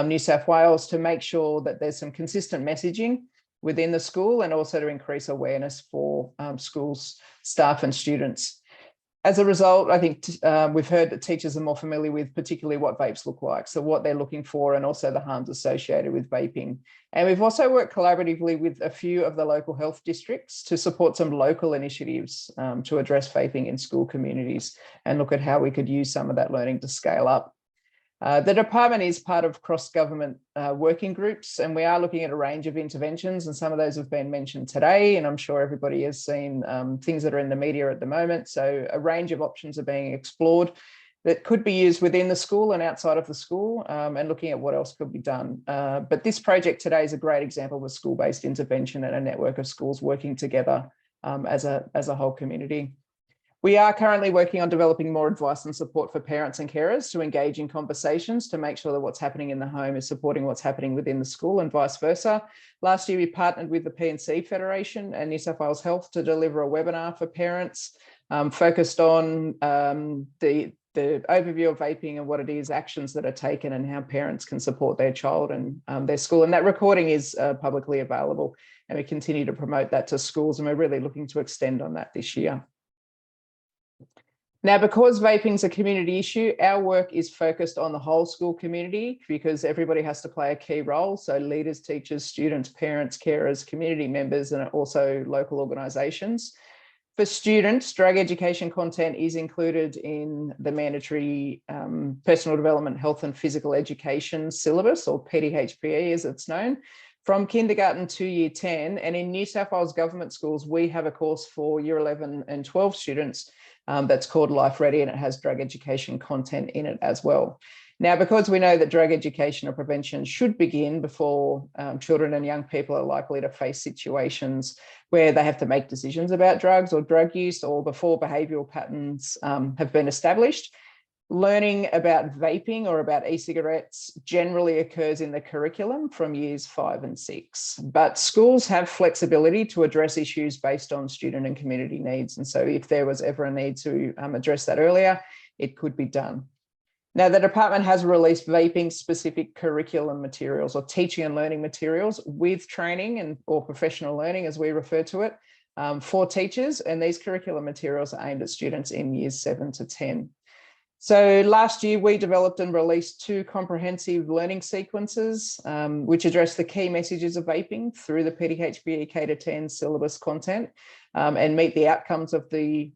New South Wales to make sure that there's some consistent messaging within the school, and also to increase awareness for schools, staff and students. As a result, I think we've heard that teachers are more familiar with particularly what vapes look like, so what they're looking for and also the harms associated with vaping. And we've also worked collaboratively with a few of the local health districts to support some local initiatives to address vaping in school communities and look at how we could use some of that learning to scale up. The department is part of cross-government working groups, and we are looking at a range of interventions, and some of those have been mentioned today, and I'm sure everybody has seen things that are in the media at the moment. So a range of options are being explored that could be used within the school and outside of the school, and looking at what else could be done. But this project today is a great example of a school-based intervention and a network of schools working together as a whole community. We are currently working on developing more advice and support for parents and carers to engage in conversations to make sure that what's happening in the home is supporting what's happening within the school and vice versa. Last year, we partnered with the P&C Federation and New South Wales Health to deliver a webinar for parents focused on the overview of vaping and what it is, actions that are taken, and how parents can support their child and their school. And that recording is publicly available, and we continue to promote that to schools, and we're really looking to extend on that this year. Now, because vaping is a community issue, our work is focused on the whole school community because everybody has to play a key role. So leaders, teachers, students, parents, carers, community members, and also local organisations. For students, drug education content is included in the mandatory personal development, health and physical education syllabus, or PDHPE as it's known, from kindergarten to year 10. And in New South Wales government schools, we have a course for year 11 and 12 students that's called Life Ready, and it has drug education content in it as well. Now, because we know that drug education or prevention should begin before children and young people are likely to face situations where they have to make decisions about drugs or drug use, or before behavioural patterns have been established, learning about vaping or about e-cigarettes generally occurs in the curriculum from years 5 and 6. But schools have flexibility to address issues based on student and community needs. And so if there was ever a need to address that earlier, it could be done. Now, the department has released vaping specific curriculum materials, or teaching and learning materials with training or professional learning, as we refer to it, for teachers. And these curriculum materials are aimed at students in years 7 to 10. So last year, we developed and released 2 comprehensive learning sequences, which address the key messages of vaping through the PDHPE K-10 syllabus content, and meet the outcomes of the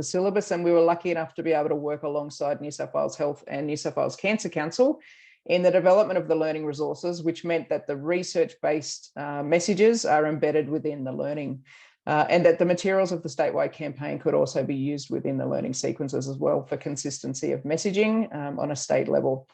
syllabus. And we were lucky enough to be able to work alongside New South Wales Health and New South Wales Cancer Council in the development of the learning resources, which meant that the research-based messages are embedded within the learning. And that the materials of the statewide campaign could also be used within the learning sequences as well for consistency of messaging on a state level.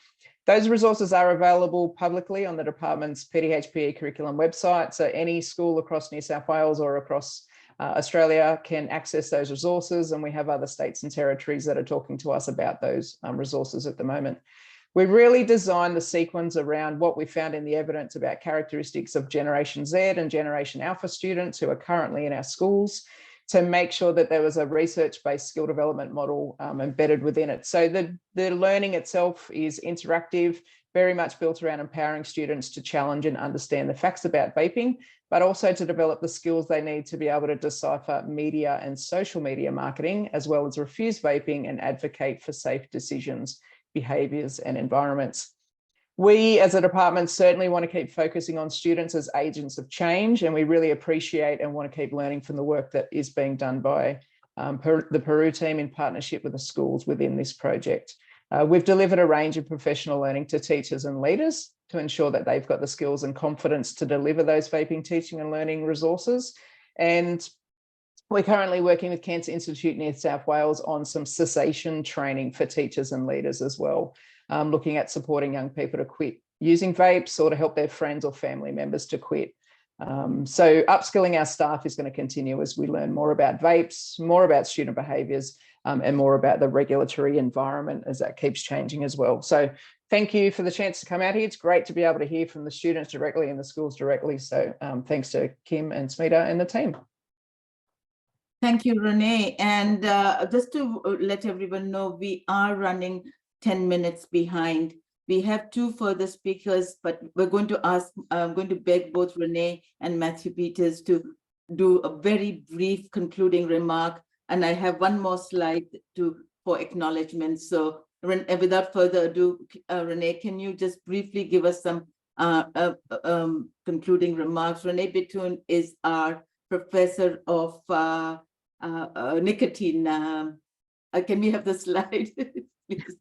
Those resources are available publicly on the department's PDHPE curriculum website. So any school across New South Wales or across Australia can access those resources. And we have other states and territories that are talking to us about those resources at the moment. We really designed the sequence around what we found in the evidence about characteristics of Generation Z and Generation Alpha students who are currently in our schools, to make sure that there was a research-based skill development model embedded within it. So the learning itself is interactive, very much built around empowering students to challenge and understand the facts about vaping, but also to develop the skills they need to be able to decipher media and social media marketing, as well as refuse vaping and advocate for safe decisions, behaviours and environments. We as a department certainly want to keep focusing on students as agents of change, and we really appreciate and want to keep learning from the work that is being done by the PERU team in partnership with the schools within this project. We've delivered a range of professional learning to teachers and leaders to ensure that they've got the skills and confidence to deliver those vaping teaching and learning resources. And we're currently working with Cancer Institute New South Wales on some cessation training for teachers and leaders as well, looking at supporting young people to quit using vapes or to help their friends or family members to quit. So upskilling our staff is going to continue as we learn more about vapes, more about student behaviours, and more about the regulatory environment as that keeps changing as well. So thank you for the chance to come out here. It's great to be able to hear from the students directly and the schools directly. So thanks to Kim and Smita and the team. Thank you, Renee. And just to let everyone know, we are running 10 minutes behind. We have 2 further speakers, but we're going to ask, I'm going to beg both Renee and Matthew Peters to do a very brief concluding remark. And I have one more slide for acknowledgement. So without further ado, Renee, can you just briefly give us some concluding remarks? Renee Bitoon is our professor of nicotine. Can we have the slide, please?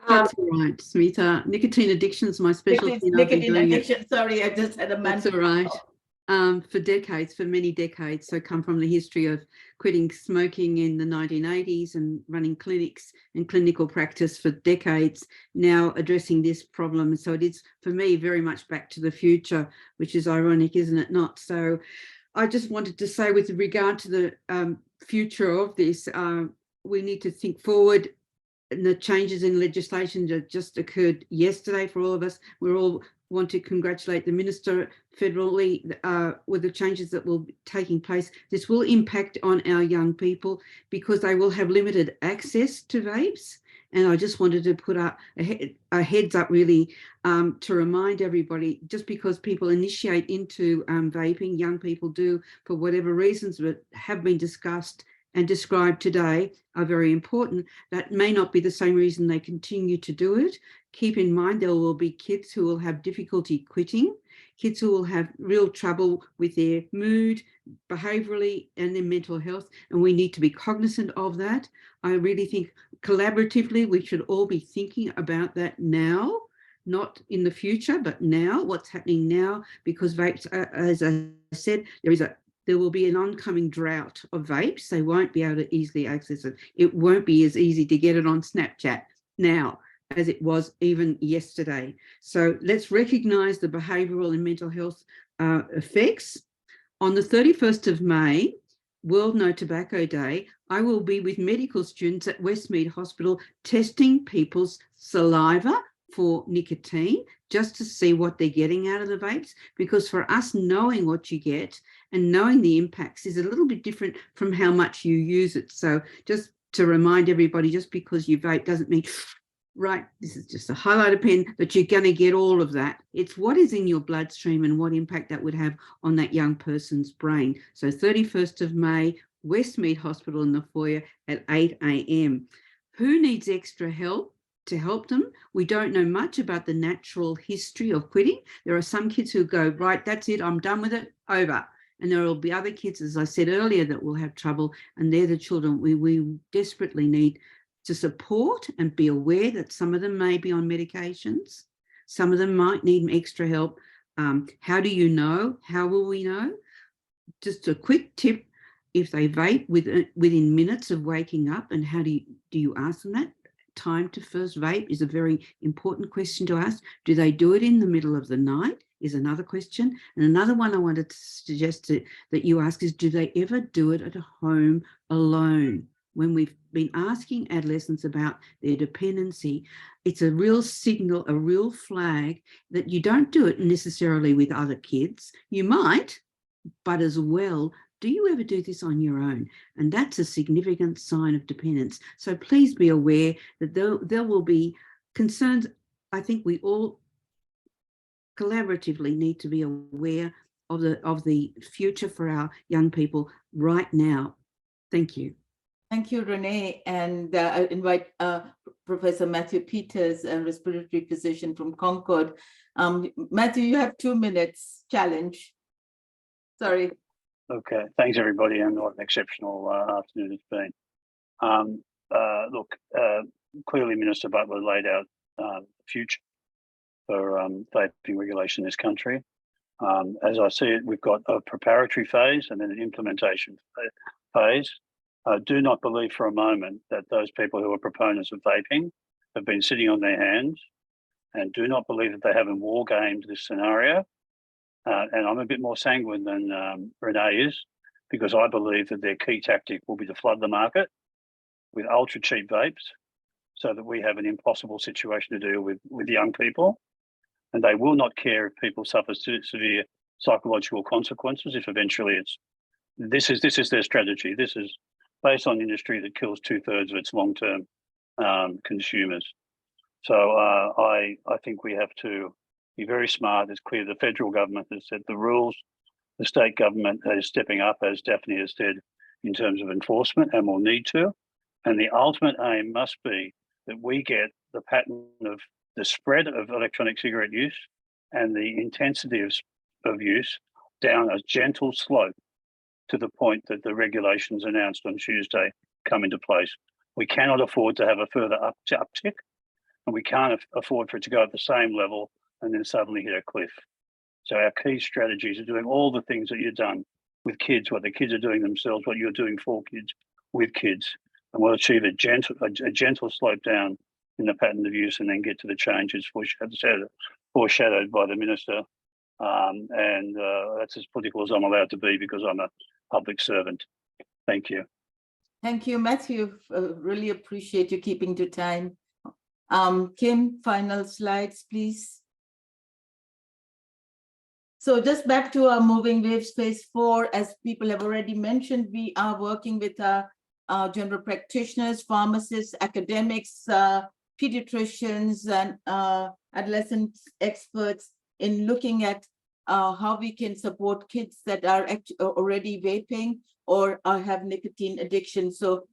That's all right, Smita. Nicotine addiction is my specialty. And I've been doing it. Sorry, I just had a man. That's all right. For decades, for many decades. So come from the history of quitting smoking in the 1980s and running clinics and clinical practice for decades, now addressing this problem. So it is, for me, very much back to the future, which is ironic, isn't it not? So I just wanted to say, with regard to the future of this, we need to think forward. And the changes in legislation that just occurred yesterday for all of us. We all want to congratulate the Minister federally with the changes that will be taking place. This will impact on our young people because they will have limited access to vapes. And I just wanted to put up a heads up really to remind everybody, just because people initiate into vaping, young people do for whatever reasons that have been discussed and described today are very important. That may not be the same reason they continue to do it. Keep in mind there will be kids who will have difficulty quitting, kids who will have real trouble with their mood, behaviourally, and their mental health, and we need to be cognizant of that. I really think collaboratively we should all be thinking about that now, not in the future, but now, what's happening now, because vapes, as I said, there will be an oncoming drought of vapes. They won't be able to easily access it. It won't be as easy to get it on Snapchat now as it was even yesterday. So let's recognise the behavioural and mental health effects. On the 31st of May, World No Tobacco Day, I will be with medical students at Westmead Hospital testing people's saliva for nicotine, just to see what they're getting out of the vapes, because for us, knowing what you get and knowing the impacts is a little bit different from how much you use it. So just to remind everybody, just because you vape doesn't mean, right, this is just a highlighter pen, that you're going to get all of that. It's what is in your bloodstream and what impact that would have on that young person's brain. So 31st of May, Westmead Hospital in the foyer at 8 a.m. Who needs extra help? To help them. We don't know much about the natural history of quitting. There are some kids who go, right, that's it, I'm done with it, over. And there will be other kids, as I said earlier, that will have trouble, and they're the children we desperately need to support and be aware that some of them may be on medications. Some of them might need extra help. How do you know? How will we know? Just a quick tip, if they vape within minutes of waking up, and how do you ask them that? Time to first vape is a very important question to ask. Do they do it in the middle of the night is another question. And another one I wanted to suggest that you ask is, do they ever do it at home alone? When we've been asking adolescents about their dependency, it's a real signal, a real flag that you don't do it necessarily with other kids. You might, but as well, do you ever do this on your own? And that's a significant sign of dependence. So please be aware that there will be concerns. I think we all collaboratively need to be aware of the future for our young people right now. Thank you. Thank you, Renee. And I invite Professor Matthew Peters, a respiratory physician from Concord. Matthew, you have 2 minutes challenge. Sorry. Okay, thanks everybody, and what an exceptional afternoon it's been. Clearly Minister Butler laid out the future for vaping regulation in this country. As I see it, we've got a preparatory phase and then an implementation phase. Do not believe for a moment that those people who are proponents of vaping have been sitting on their hands, and do not believe that they haven't war gamed this scenario. And I'm a bit more sanguine than Renee is, because I believe that their key tactic will be to flood the market with ultra cheap vapes so that we have an impossible situation to deal with young people. And they will not care if people suffer severe psychological consequences if eventually this is their strategy. This is based on industry that kills 2/3 of its long-term consumers. So I think we have to be very smart. It's clear the federal government has set the rules. The state government is stepping up, as Daphne has said, in terms of enforcement, and will need to. And the ultimate aim must be that we get the pattern of the spread of electronic cigarette use and the intensity of use down a gentle slope to the point that the regulations announced on Tuesday come into place. We cannot afford to have a further uptick, and we can't afford for it to go at the same level and then suddenly hit a cliff. So our key strategies are doing all the things that you've done with kids, what the kids are doing themselves, what you're doing for kids, with kids, and we'll achieve a gentle slope down in the pattern of use and then get to the changes foreshadowed by the Minister. And that's as political as I'm allowed to be because I'm a public servant. Thank you. Thank you, Matthew. Really appreciate you keeping to time. Kim, final slides, please. So just back to our Moving Waves Phase 4, as people have already mentioned, we are working with our general practitioners, pharmacists, academics, pediatricians, and adolescent experts in looking at how we can support kids that are already vaping or have nicotine addiction. So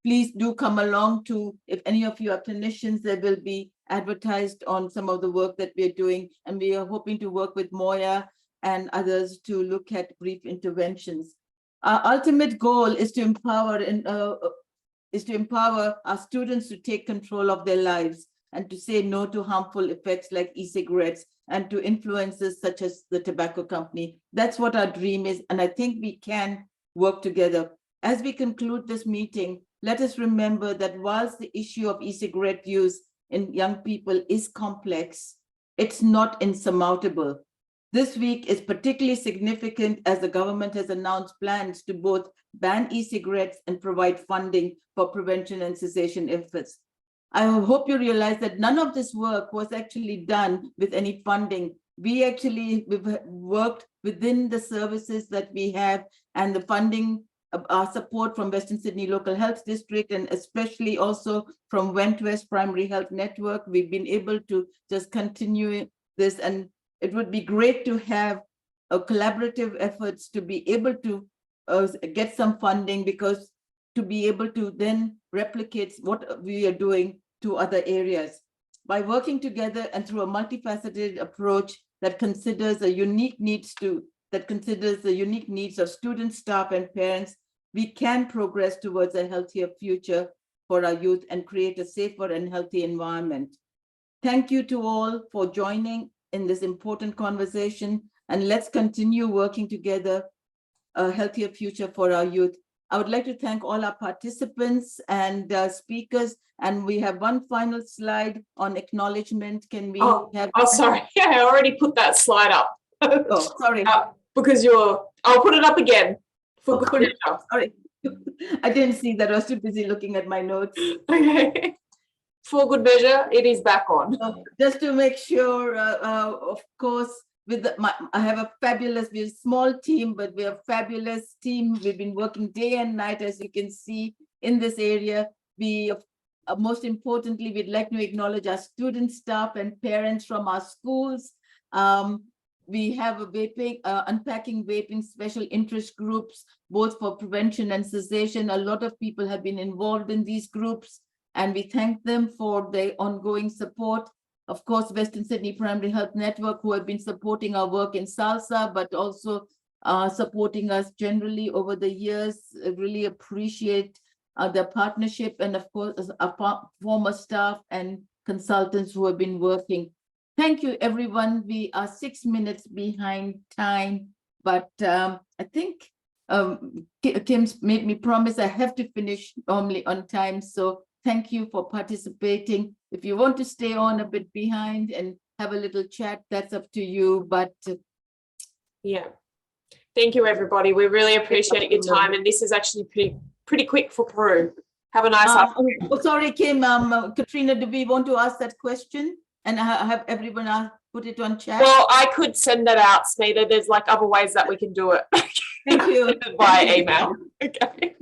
please do come along to, if any of you are clinicians, there will be advertised on some of the work that we're doing, and we are hoping to work with Moya and others to look at brief interventions. Our ultimate goal is to empower our students to take control of their lives and to say no to harmful effects like e-cigarettes and to influences such as the tobacco company. That's what our dream is, and I think we can work together. As we conclude this meeting, let us remember that whilst the issue of e-cigarette use in young people is complex, it's not insurmountable. This week is particularly significant as the government has announced plans to both ban e-cigarettes and provide funding for prevention and cessation efforts. I hope you realize that none of this work was actually done with any funding. We've worked within the services that we have and the funding, our support from Western Sydney Local Health District and especially also from Wentwest Primary Health Network. We've been able to just continue this, and it would be great to have a collaborative efforts to be able to get some funding, because to be able to then replicate what we are doing to other areas. By working together and through a multifaceted approach that considers the unique needs of students, staff, and parents, we can progress towards a healthier future for our youth and create a safer and healthy environment. Thank you to all for joining in this important conversation, and let's continue working together a healthier future for our youth. I would like to thank all our participants and speakers, and we have one final slide on acknowledgement. Can we have? Oh, sorry. Yeah, I already put that slide up. Oh, sorry. Because I'll put it up again. For good measure. Sorry. I didn't see that. I was too busy looking at my notes. Okay. For good measure, it is back on. Just to make sure, of course, I have a fabulous, we're a small team, but we're a fabulous team. We've been working day and night, as you can see, in this area. Most importantly, we'd like to acknowledge our student, staff, and parents from our schools. We have a vaping, unpacking vaping special interest groups, both for prevention and cessation. A lot of people have been involved in these groups, and we thank them for their ongoing support. Of course, Western Sydney Primary Health Network, who have been supporting our work in SALSA, but also supporting us generally over the years. I really appreciate their partnership, and of course, our former staff and consultants who have been working. Thank you, everyone. We are 6 minutes behind time, but I think Kim's made me promise I have to finish normally on time. So thank you for participating. If you want to stay on a bit behind and have a little chat, that's up to you. But yeah, thank you, everybody. We really appreciate your time, and this is actually pretty quick for PERU. Have a nice afternoon. Oh, sorry, Kim. Katrina, do we want to ask that question? And have everyone put it on chat? Well, I could send that out, Smita. There's like other ways that we can do it. Thank you. Via email. Okay.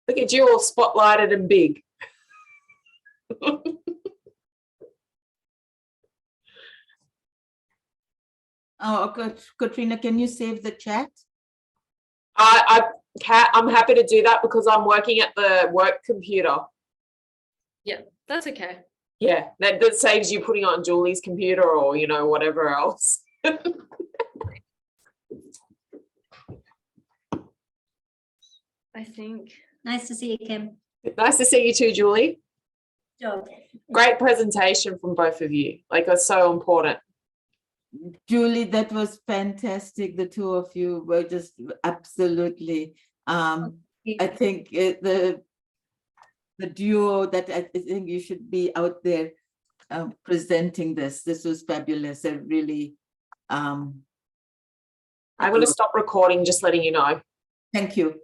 Look at you all spotlighted and big. Oh, good. Katrina, can you save the chat? I'm happy to do that because I'm working at the work computer. Yeah, that's okay. Yeah, that saves you putting on Julie's computer or, whatever else. I think. Nice to see you, Kim. Nice to see you too, Julie. Job. Great presentation from both of you. Like, it's so important. Julie, that was fantastic. The two of you were just absolutely, I think the duo that I think you should be out there presenting this. This was fabulous and really. I'm going to stop recording, just letting you know. Thank you.